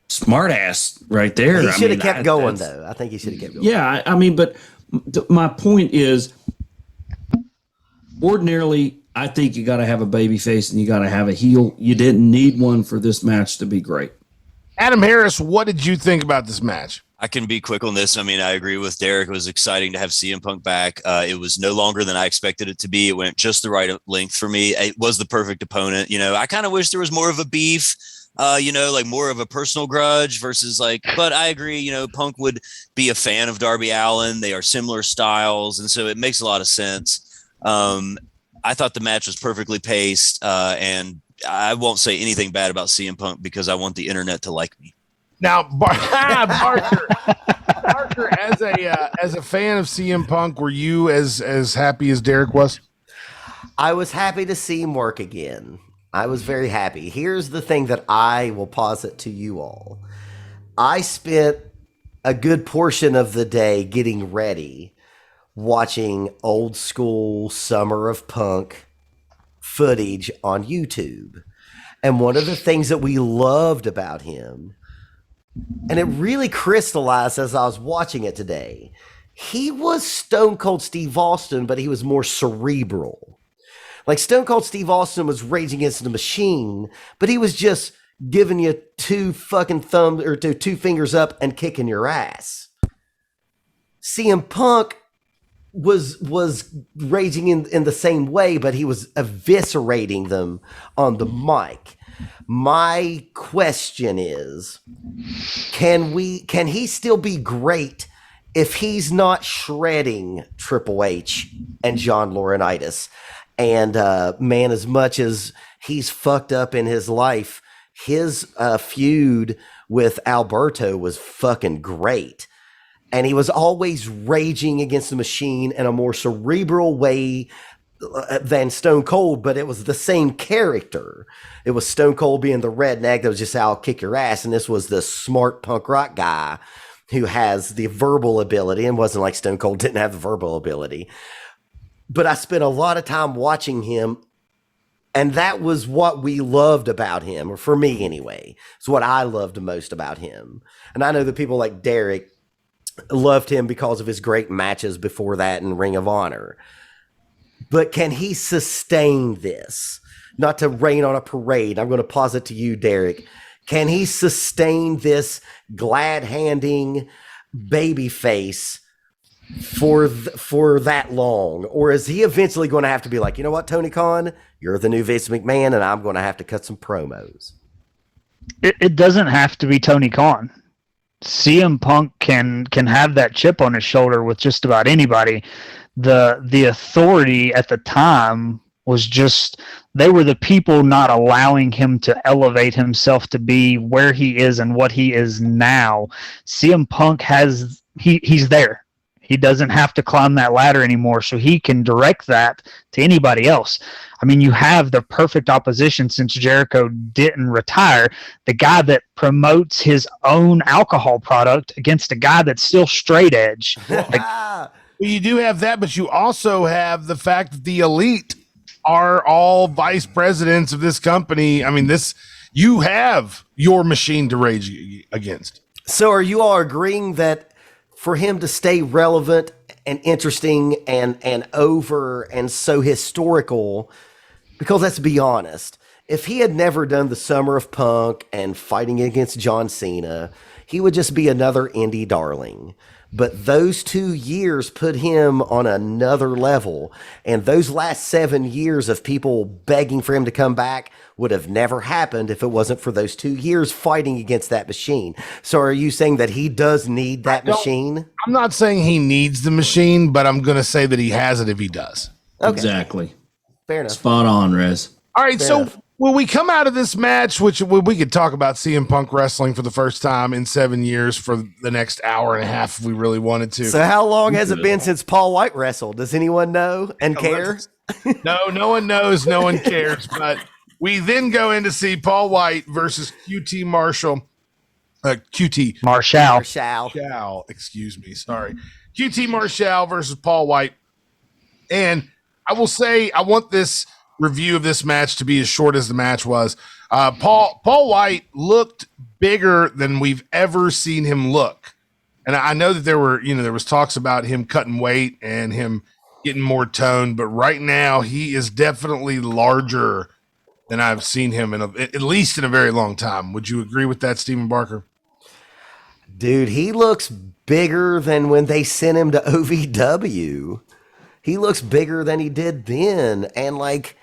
smart ass right there. He should have kept going, though. I think he should have kept going. Yeah, I mean, but my point is, ordinarily, I think you got to have a baby face and you got to have a heel. You didn't need one for this match to be great. Adam Harris, what did you think about this match? I can be quick on this. I mean, I agree with Derek. It was exciting to have CM Punk back. It was no longer than I expected it to be. It went just the right length for me. It was the perfect opponent. I kind of wish there was more of a beef, like more of a personal grudge versus but I agree, Punk would be a fan of Darby Allin. They are similar styles. And so it makes a lot of sense. I thought the match was perfectly paced, and I won't say anything bad about CM Punk because I want the internet to like me. Now, Barker, as a fan of CM Punk, were you as happy as Derek was? I was happy to see him work again. I was very happy. Here's the thing that I will posit to you all. I spent a good portion of the day getting ready, watching old school Summer of Punk footage on YouTube. And one of the things that we loved about him, and it really crystallized as I was watching it today, he was Stone Cold Steve Austin, but he was more cerebral. Like Stone Cold Steve Austin was raging against the machine, but he was just giving you two fingers up and kicking your ass. CM Punk was raging in the same way, but he was eviscerating them on the mic. My question is, can he still be great if he's not shredding Triple H and John Laurinaitis? And man, as much as he's fucked up in his life, his feud with Alberto was fucking great. And he was always raging against the machine in a more cerebral way than Stone Cold, but it was the same character. It was Stone Cold being the redneck that was just, I'll kick your ass. And this was the smart punk rock guy who has the verbal ability, and wasn't like Stone Cold didn't have the verbal ability. But I spent a lot of time watching him, and that was what we loved about him, or for me anyway. It's what I loved the most about him. And I know that people like Derek loved him because of his great matches before that in Ring of Honor. But can he sustain this? Not to rain on a parade. I'm going to posit to you, Derek. Can he sustain this glad-handing baby face for that long? Or is he eventually going to have to be like, you know what, Tony Khan, you're the new Vince McMahon, and I'm going to have to cut some promos? It doesn't have to be Tony Khan. CM Punk can have that chip on his shoulder with just about anybody. The authority at the time was just, they were the people not allowing him to elevate himself to be where he is and what he is now. CM Punk he's there. He doesn't have to climb that ladder anymore, so he can direct that to anybody else. I mean, you have the perfect opposition since Jericho didn't retire, the guy that promotes his own alcohol product against a guy that's still straight edge. Well, you do have that, but you also have the fact that the elite are all vice presidents of this company. I mean, you have your machine to rage against. So are you all agreeing that for him to stay relevant and interesting and over and so historical, because let's be honest, if he had never done the Summer of Punk and fighting against John Cena, he would just be another indie darling. But those 2 years put him on another level. And those last 7 years of people begging for him to come back would have never happened if it wasn't for those 2 years fighting against that machine. So are you saying that he does need that machine? I'm not saying he needs the machine, but I'm going to say that he has it if he does. Okay. Exactly. Fair enough. Spot on, Rez. All right. Fair so enough. Well, we come out of this match, which we could talk about CM Punk wrestling for the first time in 7 years for the next hour and a half if we really wanted to. So how long has it been since Paul White wrestled? Does anyone know and care? No one knows. No one cares. But we then go in to see Paul White versus QT Marshall. Marshall. Excuse me. Sorry. QT Marshall versus Paul White. And I will say, I want this review of this match to be as short as the match was. Paul White looked bigger than we've ever seen him look. And I know that there was talks about him cutting weight and him getting more toned, but right now he is definitely larger than I've seen him at least in a very long time. Would you agree with that, Stephen Barker? Dude, he looks bigger than when they sent him to OVW. He looks bigger than he did then. And like,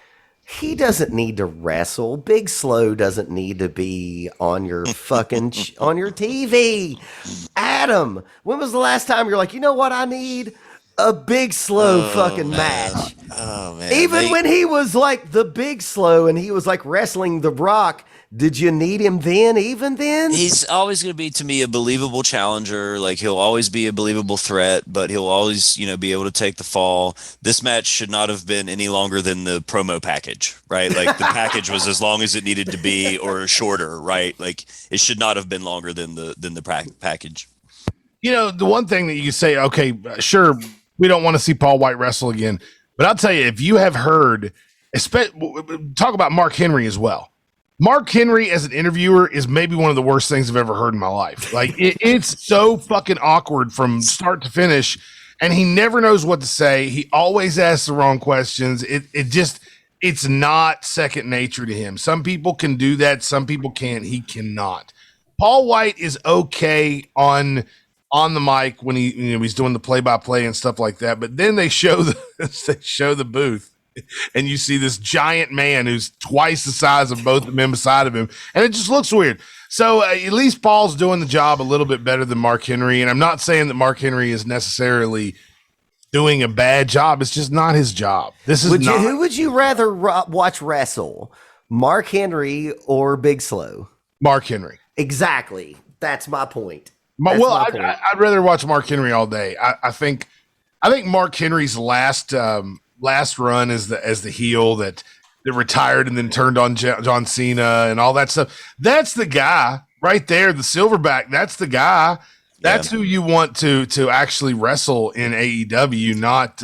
he doesn't need to wrestle. Big Slow doesn't need to be on your fucking on your TV. Adam, when was the last time you're like, you know what I need? A Big Slow fucking match. Oh man. Even when he was like the Big Slow and he was like wrestling The Rock, did you need him then? Even then? He's always going to be, to me, a believable challenger. Like, he'll always be a believable threat, but he'll always, be able to take the fall. This match should not have been any longer than the promo package, right? Like, the package was as long as it needed to be, or shorter, right? Like, it should not have been longer than the package. The one thing that you say, okay, sure, we don't want to see Paul White wrestle again, but I'll tell you, if you have heard, talk about Mark Henry as well. Mark Henry as an interviewer is maybe one of the worst things I've ever heard in my life. Like, it's so fucking awkward from start to finish, and he never knows what to say. He always asks the wrong questions. It's not second nature to him. Some people can do that. Some people can't. He cannot. Paul White is okay on the mic when he's doing the play-by-play and stuff like that, but then they show the booth. And you see this giant man who's twice the size of both of them beside of him. And it just looks weird. So at least Paul's doing the job a little bit better than Mark Henry. And I'm not saying that Mark Henry is necessarily doing a bad job. It's just not his job. Who would you rather watch wrestle? Mark Henry or Big Slow? Mark Henry. Exactly. That's my point. I'd rather watch Mark Henry all day. I think Mark Henry's last run as the heel that retired and then turned on John Cena and all that stuff. That's the guy right there, the silverback. That's the guy. That's who you want to actually wrestle in AEW,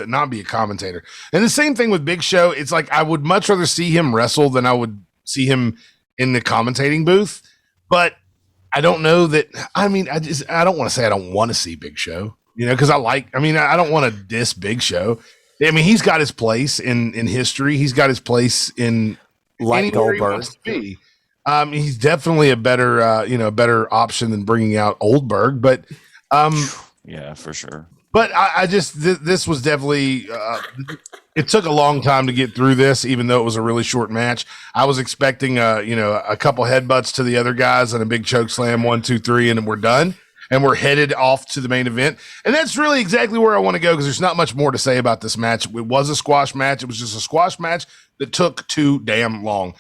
not be a commentator. And the same thing with Big Show. It's like I would much rather see him wrestle than I would see him in the commentating booth. But I don't know that. I mean, I don't want to say I don't want to see Big Show, because I don't want to diss Big Show. I mean, he's got his place in history. He's got his place in like Goldberg. He's definitely a better option than bringing out Oldberg. But yeah, for sure. But I just this was definitely it took a long time to get through this, even though it was a really short match. I was expecting a couple headbutts to the other guys and a big choke slam, 1, 2, 3, and we're done. And we're headed off to the main event. And that's really exactly where I want to go, because there's not much more to say about this match. It was a squash match. It was just a squash match that took too damn long.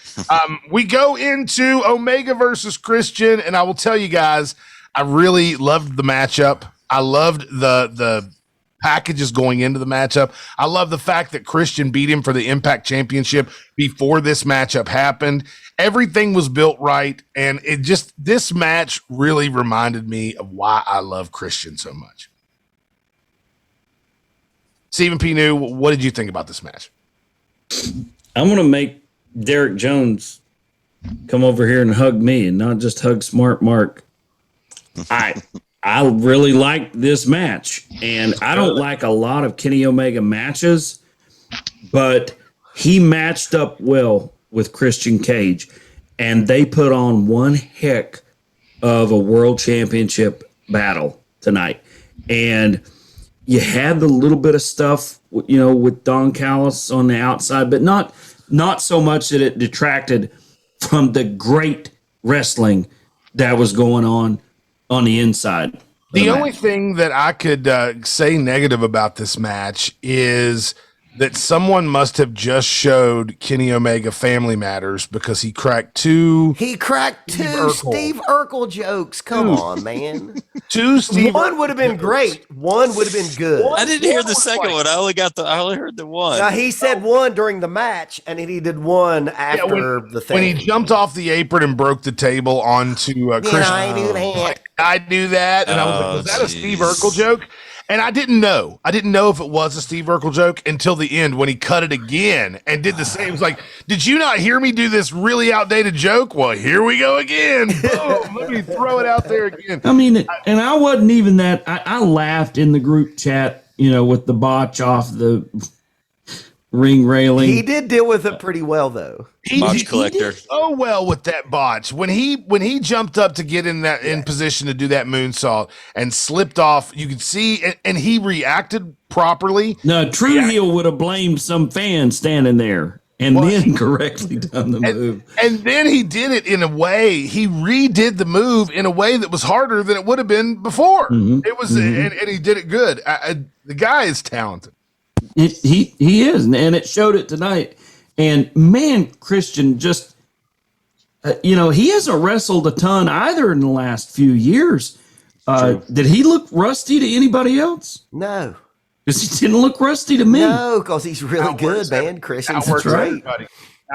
We go into Omega versus Christian, and I will tell you guys, I really loved the matchup. I loved the packages going into the matchup. I love the fact that Christian beat him for the Impact Championship before this matchup happened. Everything was built right, and this match really reminded me of why I love Christian so much. Stephen P. New, what did you think about this match? I want to make Derek Jones come over here and hug me and not just hug Smart Mark. I really liked this match, and I don't like a lot of Kenny Omega matches, but he matched up well with Christian Cage, and they put on one heck of a world championship battle tonight. And you had the little bit of stuff, with Don Callis on the outside, but not so much that it detracted from the great wrestling that was going on the inside. The only thing that I could say negative about this match is that someone must have just showed Kenny Omega Family Matters because he cracked two. He cracked two Steve Urkel jokes. Come on, man. Two Steve. One would have been great. One would have been good. I didn't hear the second one. I only heard the one. Now, he said one during the match, and then he did one after the thing. When he jumped off the apron and broke the table onto Christian. I do that. I do that. And I was like, was that a Steve Urkel joke? And I didn't know. I didn't know if it was a Steve Urkel joke until the end when he cut it again and did the same. It was like, did you not hear me do this really outdated joke? Well, here we go again. Boom, let me throw it out there again. I mean, and I wasn't even that. I laughed in the group chat, with the botch off the ring railing. He did deal with it pretty well, though. Botch collector. He did so well with that botch. When he jumped up to get in position to do that moonsault and slipped off, you could see, and he reacted properly. No, true heel would have blamed some fan standing there and then correctly done the move. And then he did it in a way, he redid the move in a way that was harder than it would have been before. Mm-hmm. It was, and he did it good. The guy is talented. He is, and it showed it tonight. And man, Christian just, he hasn't wrestled a ton either in the last few years. Did he look rusty to anybody else? No. Because he didn't look rusty to me. No, because he's really good, man. Christian's great.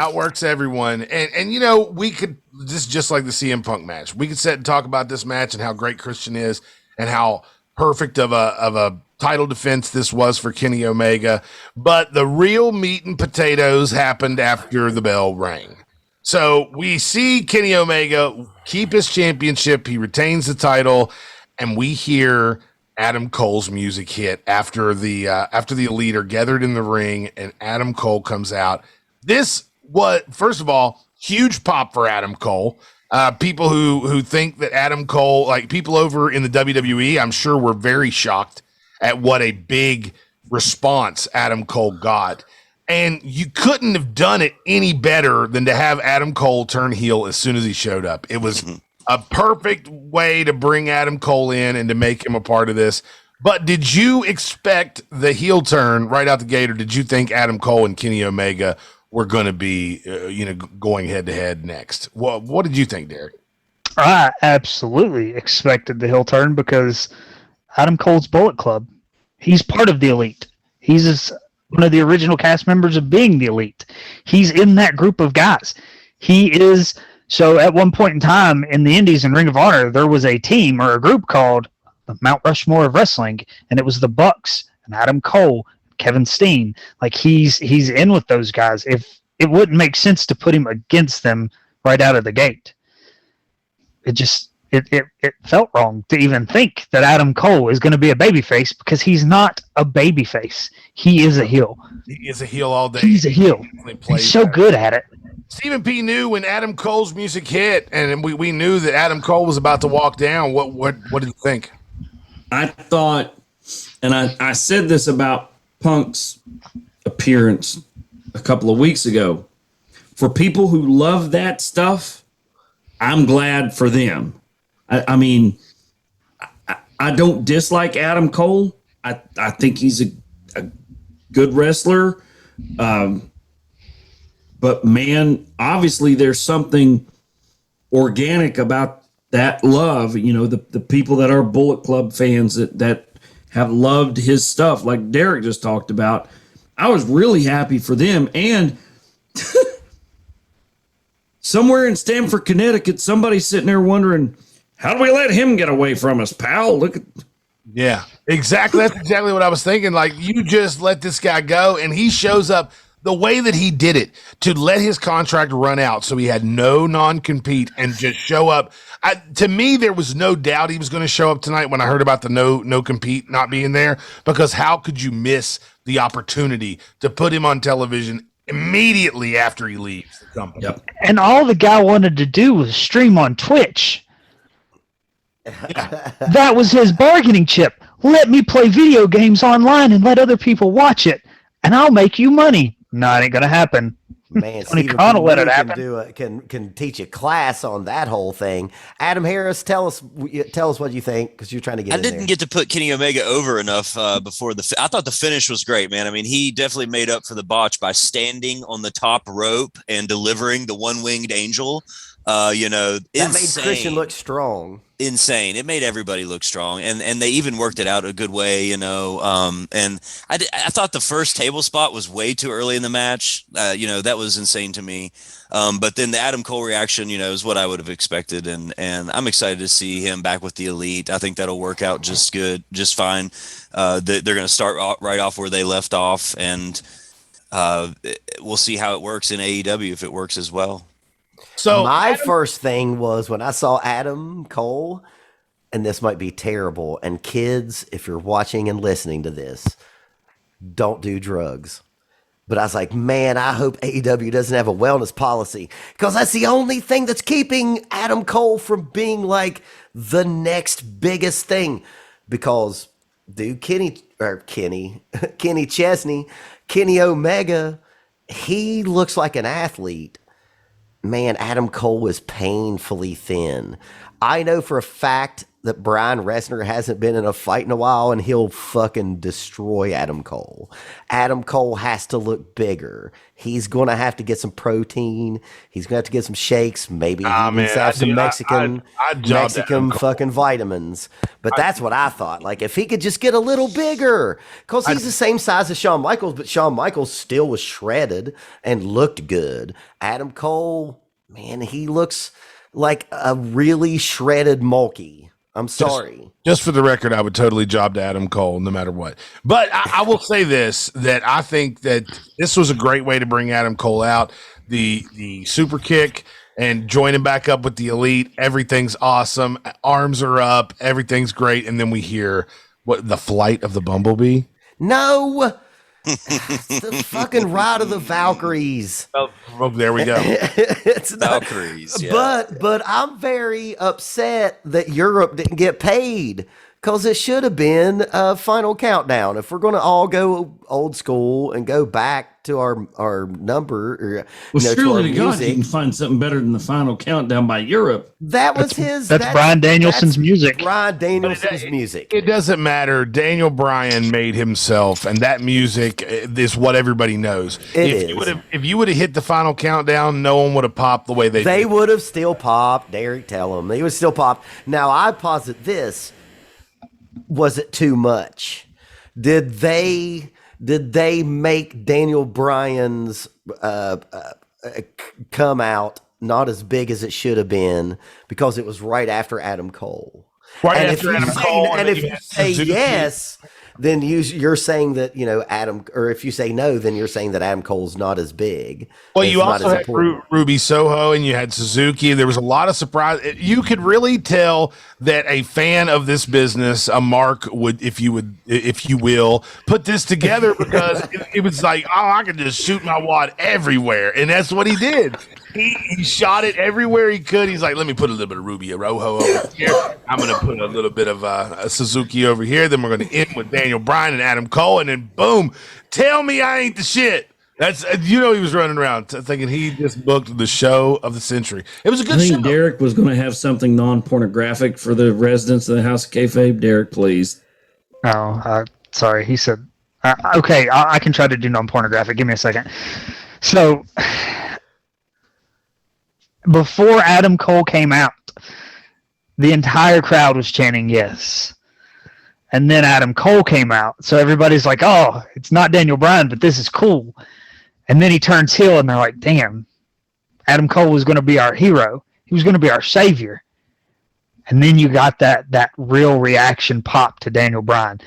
Outworks everyone. And we could, this is just like the CM Punk match. We could sit and talk about this match and how great Christian is and how perfect of a title defense this was for Kenny Omega, but the real meat and potatoes happened after the bell rang. So we see Kenny Omega keep his championship. He retains the title, and we hear Adam Cole's music hit after the Elite are gathered in the ring, and Adam Cole comes out. This was, first of all, huge pop for Adam Cole. People who think that Adam Cole, like people over in the WWE, I'm sure were very shocked at what a big response Adam Cole got. And you couldn't have done it any better than to have Adam Cole turn heel as soon as he showed up. It was a perfect way to bring Adam Cole in and to make him a part of this. But did you expect the heel turn right out the gate, or did you think Adam Cole and Kenny Omega were going to be, going head to head next? What did you think, Derek? I absolutely expected the heel turn because Adam Cole's Bullet Club. He's part of the Elite. He's one of the original cast members of being the Elite. He's in that group of guys. He is. So at one point in time in the Indies and Ring of Honor, there was a team or a group called the Mount Rushmore of Wrestling, and it was the Bucks and Adam Cole, Kevin Steen. Like he's in with those guys. If it wouldn't make sense to put him against them right out of the gate. It felt wrong to even think that Adam Cole is going to be a babyface because he's not a babyface. He is a heel. He is a heel all day. He's a heel. He's so good at it. Stephen P. knew when Adam Cole's music hit, and we knew that Adam Cole was about to walk down. What did you think? I thought, and I said this about Punk's appearance a couple of weeks ago. For people who love that stuff, I'm glad for them. I mean, I don't dislike Adam Cole. I think he's a good wrestler. But man, obviously there's something organic about that love. The people that are Bullet Club fans that have loved his stuff, like Derek just talked about. I was really happy for them. And somewhere in Stamford, Connecticut, somebody's sitting there wondering, how do we let him get away from us, pal? Look at. Yeah, exactly. That's exactly what I was thinking. Like, you just let this guy go, and he shows up the way that he did it to let his contract run out, so he had no non-compete and just show up. To me, there was no doubt he was going to show up tonight when I heard about the no compete not being there, because how could you miss the opportunity to put him on television immediately after he leaves the company? Yep. And all the guy wanted to do was stream on Twitch. Yeah. That was his bargaining chip. Let me play video games online and let other people watch it, and I'll make you money. No, it ain't going to happen. Man, Tony Stephen Khan will let it P. happen. can teach a class on that whole thing. Adam Harris, tell us what you think, because you're trying to get. I didn't get to put Kenny Omega over enough before I thought the finish was great, man. I mean, he definitely made up for the botch by standing on the top rope and delivering the one-winged angel. That insane. made Christian look strong. Insane. It made everybody look strong, and they even worked it out a good way, and I thought the first table spot was way too early in the match. That was insane to me. But then the Adam Cole reaction, is what I would have expected, and I'm excited to see him back with the Elite. I think that'll work out just fine. They're going to start right off where they left off, and we'll see how it works in AEW if it works as well. So my first thing was when I saw Adam Cole, and this might be terrible, and kids, if you're watching and listening to this, don't do drugs. But I was like, man, I hope AEW doesn't have a wellness policy, because that's the only thing that's keeping Adam Cole from being like the next biggest thing. Because, dude, Kenny Chesney, Kenny Omega, he looks like an athlete. Man, Adam Cole was painfully thin. I know for a fact that Brian Lesnar hasn't been in a fight in a while, and he'll fucking destroy Adam Cole. Adam Cole has to look bigger. He's going to have to get some protein. He's going to have to get some shakes. Maybe he needs to have some Mexican fucking vitamins. But that's what I thought. Like, if he could just get a little bigger, because he's the same size as Shawn Michaels, but Shawn Michaels still was shredded and looked good. Adam Cole, man, he looks like a really shredded Mulkey. I'm sorry. Just for the record, I would totally job to Adam Cole no matter what. But I will say this, that I think that this was a great way to bring Adam Cole out. The super kick and join him back up with the Elite. Everything's awesome. Arms are up. Everything's great. And then we hear the flight of the Bumblebee. No. It's the fucking Ride of the Valkyries. Oh, there we go. It's Valkyries, yeah. But I'm very upset that Europe didn't get paid, because it should have been a Final Countdown. If we're going to all go old school and go back to our number, surely to God, you can find something better than the Final Countdown by Europe. That's Brian Danielson's music. Brian Danielson's music. It doesn't matter. Daniel Bryan made himself, and that music is what everybody knows. If you would have hit the Final Countdown, no one would have popped the way they did. They would have still popped. Derek, tell them. They would still pop. Now, I posit this. Was it too much? Did they make Daniel Bryan's come out not as big as it should have been, because it was right after Adam Cole? And if you say yes, then you're saying that Adam, or if you say no, then you're saying that Adam Cole's not as big. Well, you also had Ruby Soho, and you had Suzuki. There was a lot of surprise. You could really tell that a fan of this business, a Mark, would, if you will, put this together, because it was like, oh, I could just shoot my wad everywhere, and that's what he did. He shot it everywhere he could. He's like, let me put a little bit of Ruby Rojo over here. I'm going to put a little bit of a Suzuki over here. Then we're going to end with Daniel Bryan and Adam Cole. And then, boom, tell me I ain't the shit. That's, he was running around thinking he just booked the show of the century. It was a good show. Derek was going to have something non-pornographic for the residents of the House of Kayfabe. Derek, please. Oh, sorry. He said, okay, I can try to do non-pornographic. Give me a second. So... before Adam Cole came out, the entire crowd was chanting yes. And then Adam Cole came out. So everybody's like, oh, it's not Daniel Bryan, but this is cool. And then he turns heel, and they're like, damn, Adam Cole was going to be our hero. He was going to be our savior. And then you got that real reaction pop to Daniel Bryan.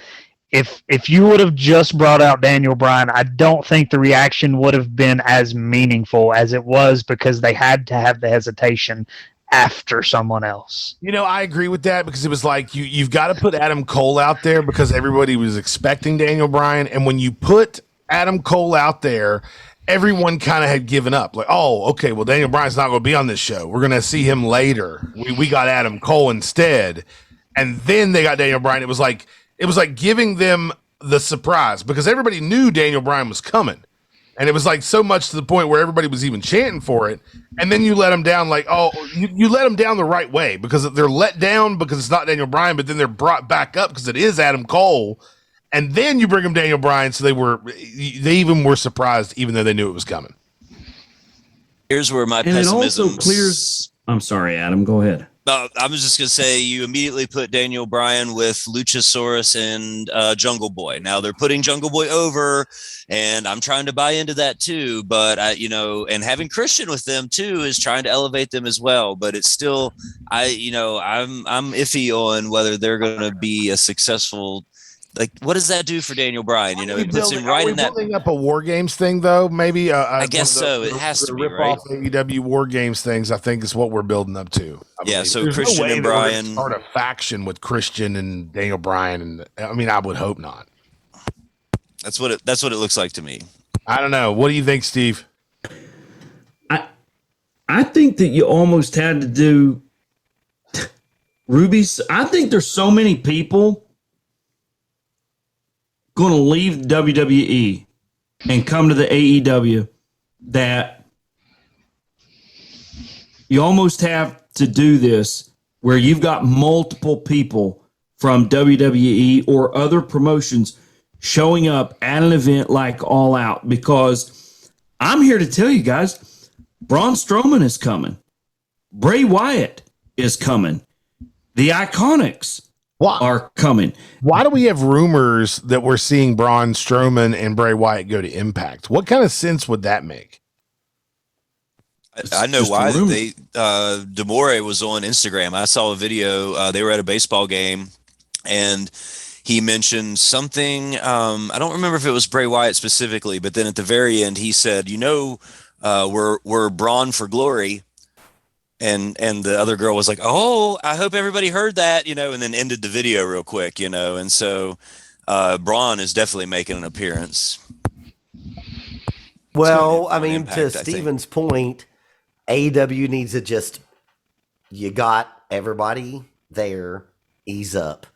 If you would have just brought out Daniel Bryan, I don't think the reaction would have been as meaningful as it was, because they had to have the hesitation after someone else. I agree with that, because it was like you've got to put Adam Cole out there, because everybody was expecting Daniel Bryan. And when you put Adam Cole out there, everyone kind of had given up. Like, oh, okay, well, Daniel Bryan's not going to be on this show. We're going to see him later. We got Adam Cole instead. And then they got Daniel Bryan. It was like giving them the surprise, because everybody knew Daniel Bryan was coming. And it was like so much to the point where everybody was even chanting for it. And then you let them down you let them down the right way because they're let down because it's not Daniel Bryan, but then they're brought back up because it is Adam Cole. And then you bring them Daniel Bryan. So they even were surprised, even though they knew it was coming. Here's where my and it pessimism also clears. I'm sorry, Adam. Go ahead. I was just going to say you immediately put Daniel Bryan with Luchasaurus and Jungle Boy. Now they're putting Jungle Boy over, and I'm trying to buy into that too. But and having Christian with them too is trying to elevate them as well. But it's still, I'm iffy on whether they're going to be a successal. Like, what does that do for Daniel Bryan? It puts him right in that. Building up a War Games thing, though. Maybe I guess so. It has to be rip right. off AEW War Games things. I think is what we're building up to. Yeah. So there's Christian no way and that we're gonna Bryan start a faction with Christian and Daniel Bryan, and I would hope not. That's what it looks like to me. I don't know. What do you think, Steve? I think that you almost had to do Ruby's. I think there's so many people going to leave WWE and come to the AEW that you almost have to do this where you've got multiple people from WWE or other promotions showing up at an event like All Out, because I'm here to tell you guys, Braun Strowman is coming. Bray Wyatt is coming. The Iconics are coming. Why do we have rumors that we're seeing Braun Strowman and Bray Wyatt go to Impact? What kind of sense would that make? I know why. Demore was on Instagram. I saw a video. They were at a baseball game, and he mentioned something. I don't remember if it was Bray Wyatt specifically, but then at the very end, he said, we're Braun for glory. And the other girl was like, "Oh, I hope everybody heard that," and then ended the video real quick, And so Braun is definitely making an appearance. Well, to Steven's point, AEW needs to you got everybody there, ease up.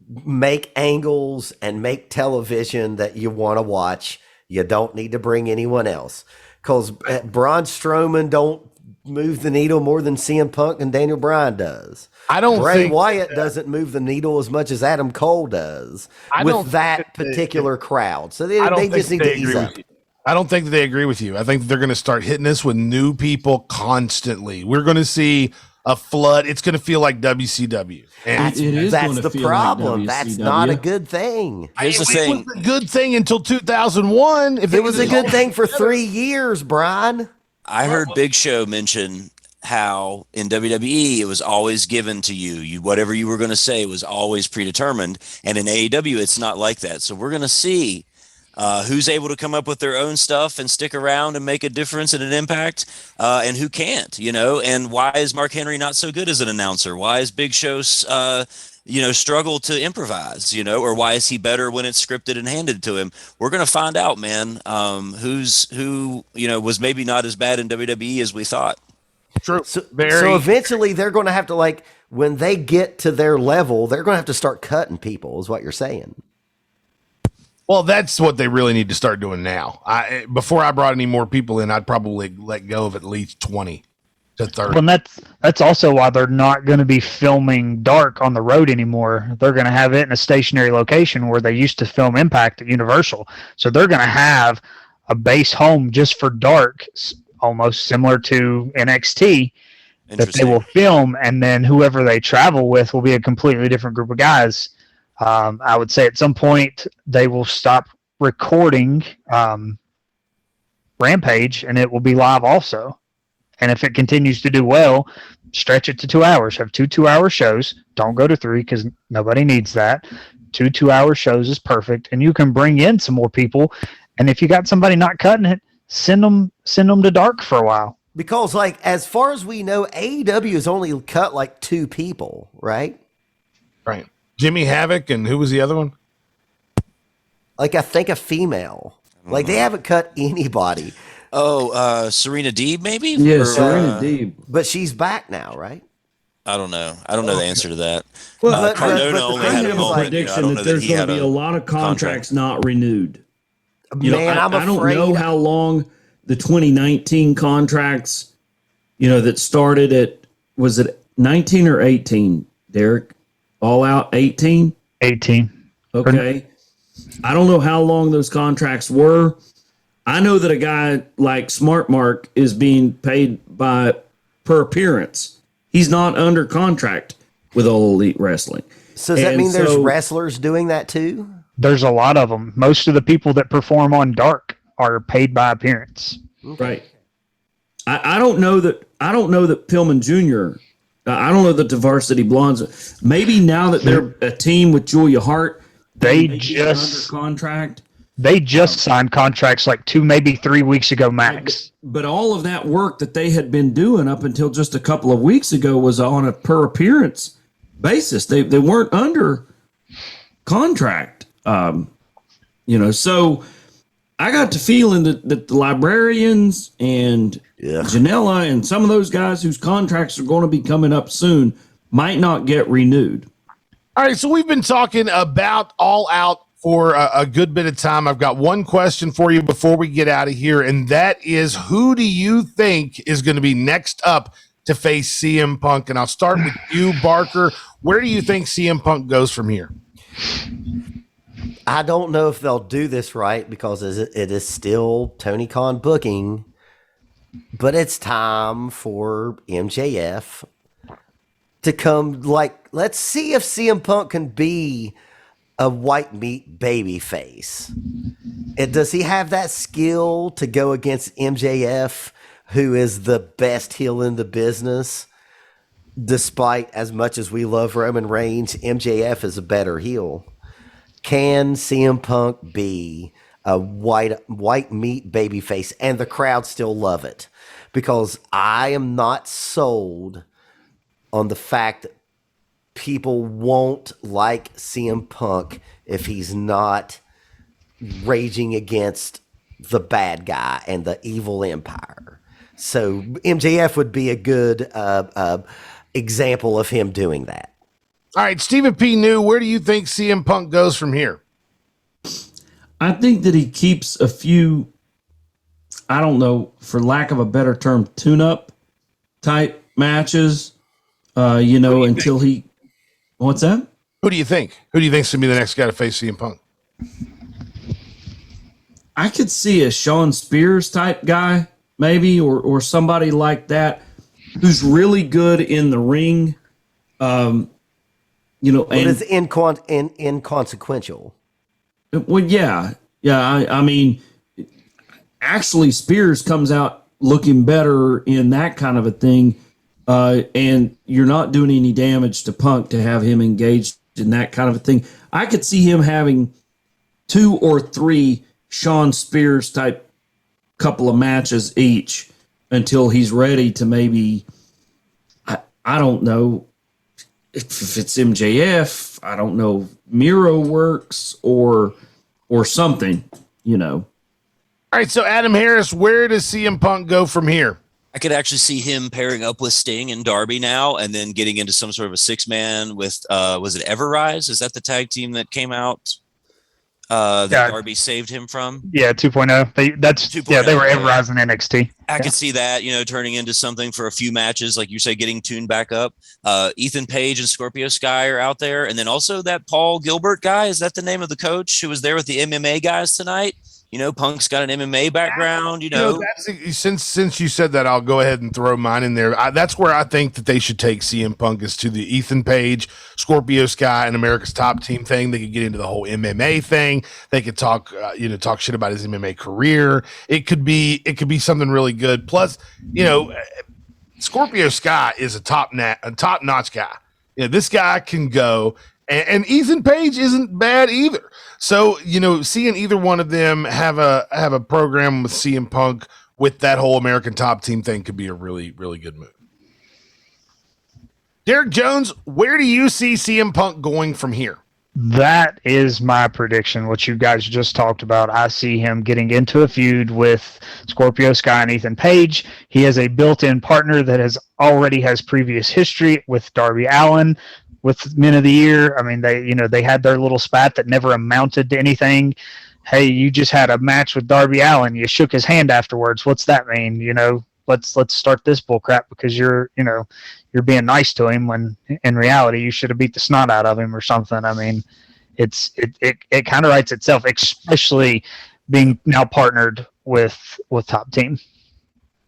Make angles and make television that you want to watch. You don't need to bring anyone else. Because Braun Strowman don't move the needle more than CM Punk and Daniel Bryan does. Bray Wyatt doesn't move the needle as much as Adam Cole does with that particular crowd. So they just need to ease up. I don't think that they agree with you. I think they're going to start hitting us with new people constantly. We're going to see a flood. It's going to feel like WCW. And that's the problem. Like that's not a good thing. Here's the thing. It was a good thing until 2001. If it was a good thing for 3 years, Brian. I heard Big Show mention how in WWE it was always given to you. Whatever you were going to say was always predetermined. And in AEW, it's not like that. So we're going to see who's able to come up with their own stuff and stick around and make a difference and an impact, and who can't, and why is Mark Henry not so good as an announcer? Why is Big Show, struggle to improvise, or why is he better when it's scripted and handed to him? We're going to find out, man, who was maybe not as bad in WWE as we thought. True. So eventually they're going to have to, when they get to their level, they're going to have to start cutting people, is what you're saying. Well, that's what they really need to start doing now. Before I brought any more people in, I'd probably let go of at least 20 to 30. Well, and that's also why they're not going to be filming Dark on the road anymore. They're going to have it in a stationary location where they used to film Impact at Universal. So they're going to have a base home just for Dark, almost similar to NXT, that they will film, and then whoever they travel with will be a completely different group of guys. I would say at some point they will stop recording Rampage, and it will be live also. And if it continues to do well, stretch it to 2 hours. Have 2 2-hour shows. Don't go to 3 because nobody needs that. 2 2-hour shows is perfect, and you can bring in some more people. And if you got somebody not cutting it, send them to Dark for a while. Because, as far as we know, AEW has only cut 2 people, right? Right. Jimmy Havoc, and who was the other one? I think a female. They haven't cut anybody. Oh, Serena Deeb, maybe? Yeah, Serena Deeb. But she's back now, right? I don't know. I don't know the answer to that. Well, Cardona only had a moment. Prediction that there's going to be a lot of contracts not renewed. Man, I'm I don't afraid. know how long the 2019 contracts, that started at, was it 19 or 18, Derek? All out 18? 18. Okay. I don't know how long those contracts were. I know that a guy like Smart Mark is being paid per appearance. He's not under contract with All Elite Wrestling. So does that mean there's wrestlers doing that too? There's a lot of them. Most of the people that perform on Dark are paid by appearance. Okay. Right. I don't know that Pillman Jr. I don't know that the Varsity Blondes. Maybe now that they're a team with Julia Hart, They under just contract. They just signed contracts like 2, maybe 3 weeks ago max. But all of that work that they had been doing up until just a couple of weeks ago was on a per appearance basis. They weren't under contract. So I got the feeling that the librarians and Janela and some of those guys whose contracts are going to be coming up soon might not get renewed. All right, so we've been talking about All Out for a good bit of time. I've got one question for you before we get out of here, and that is, who do you think is going to be next up to face CM Punk? And I'll start with you, Barker. Where do you think CM Punk goes from here? I don't know if they'll do this right because it is still Tony Khan booking, but it's time for MJF to come. Let's see if CM Punk can be a white meat baby face. Does he have that skill to go against MJF, who is the best heel in the business? Despite as much as we love Roman Reigns, MJF is a better heel. Can CM Punk be a white meat baby face and the crowd still love it? Because I am not sold on the fact that people won't like CM Punk if he's not raging against the bad guy and the evil empire. So MJF would be a good example of him doing that. All right, Stephen P. New, where do you think CM Punk goes from here? I think that he keeps a few, I don't know, for lack of a better term, tune-up type matches, until he... What's that? Who do you think? Who do you think's going to be the next guy to face CM Punk? I could see a Sean Spears type guy, maybe, or somebody like that, who's really good in the ring. But it's inconsequential. Well, yeah. I mean, actually, Spears comes out looking better in that kind of a thing, and you're not doing any damage to Punk to have him engaged in that kind of a thing. I could see him having 2 or 3 Sean Spears type couple of matches each until he's ready to maybe, I don't know, if it's MJF, I don't know, Miro works or something, All right, so Adam Harris, where does CM Punk go from here? I could actually see him pairing up with Sting and Darby now, and then getting into some sort of a 6-man with, was it Everrise? Is that the tag team that came out that Darby saved him from? Yeah, 2.0. They were Everrise in NXT. I could see that, turning into something for a few matches, like you say, getting tuned back up. Ethan Page and Scorpio Sky are out there, and then also that Paul Gilbert guy. Is that the name of the coach who was there with the MMA guys tonight? Punk's got an MMA background, Since you said that, I'll go ahead and throw mine in there. That's where I think that they should take CM Punk, is to the Ethan Page, Scorpio Sky, and America's Top Team thing. They could get into the whole MMA thing. They could talk shit about his MMA career. It could be something really good. Plus, Scorpio Sky is a top-notch guy. This guy can go, and Ethan Page isn't bad either. So, seeing either one of them have a program with CM Punk with that whole American Top Team thing could be a really, really good move. Derek Jones, where do you see CM Punk going from here? That is my prediction, what you guys just talked about. I see him getting into a feud with Scorpio Sky and Ethan Page. He has a built-in partner that already has previous history with Darby Allen, with Men of the Year. I mean, they had their little spat that never amounted to anything. hey, you just had a match with Darby Allen. You shook his hand afterwards. What's that mean? Let's start this bull crap because you're being nice to him when in reality you should have beat the snot out of him or something. I mean, it kind of writes itself, especially being now partnered with Top Team.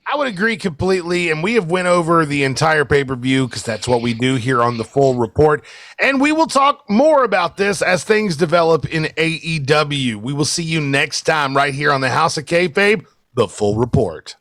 I would agree completely, and we have went over the entire pay-per-view because that's what we do here on the Full Report, and we will talk more about this as things develop in AEW. We will see you next time right here on the House of Kayfabe, the Full Report.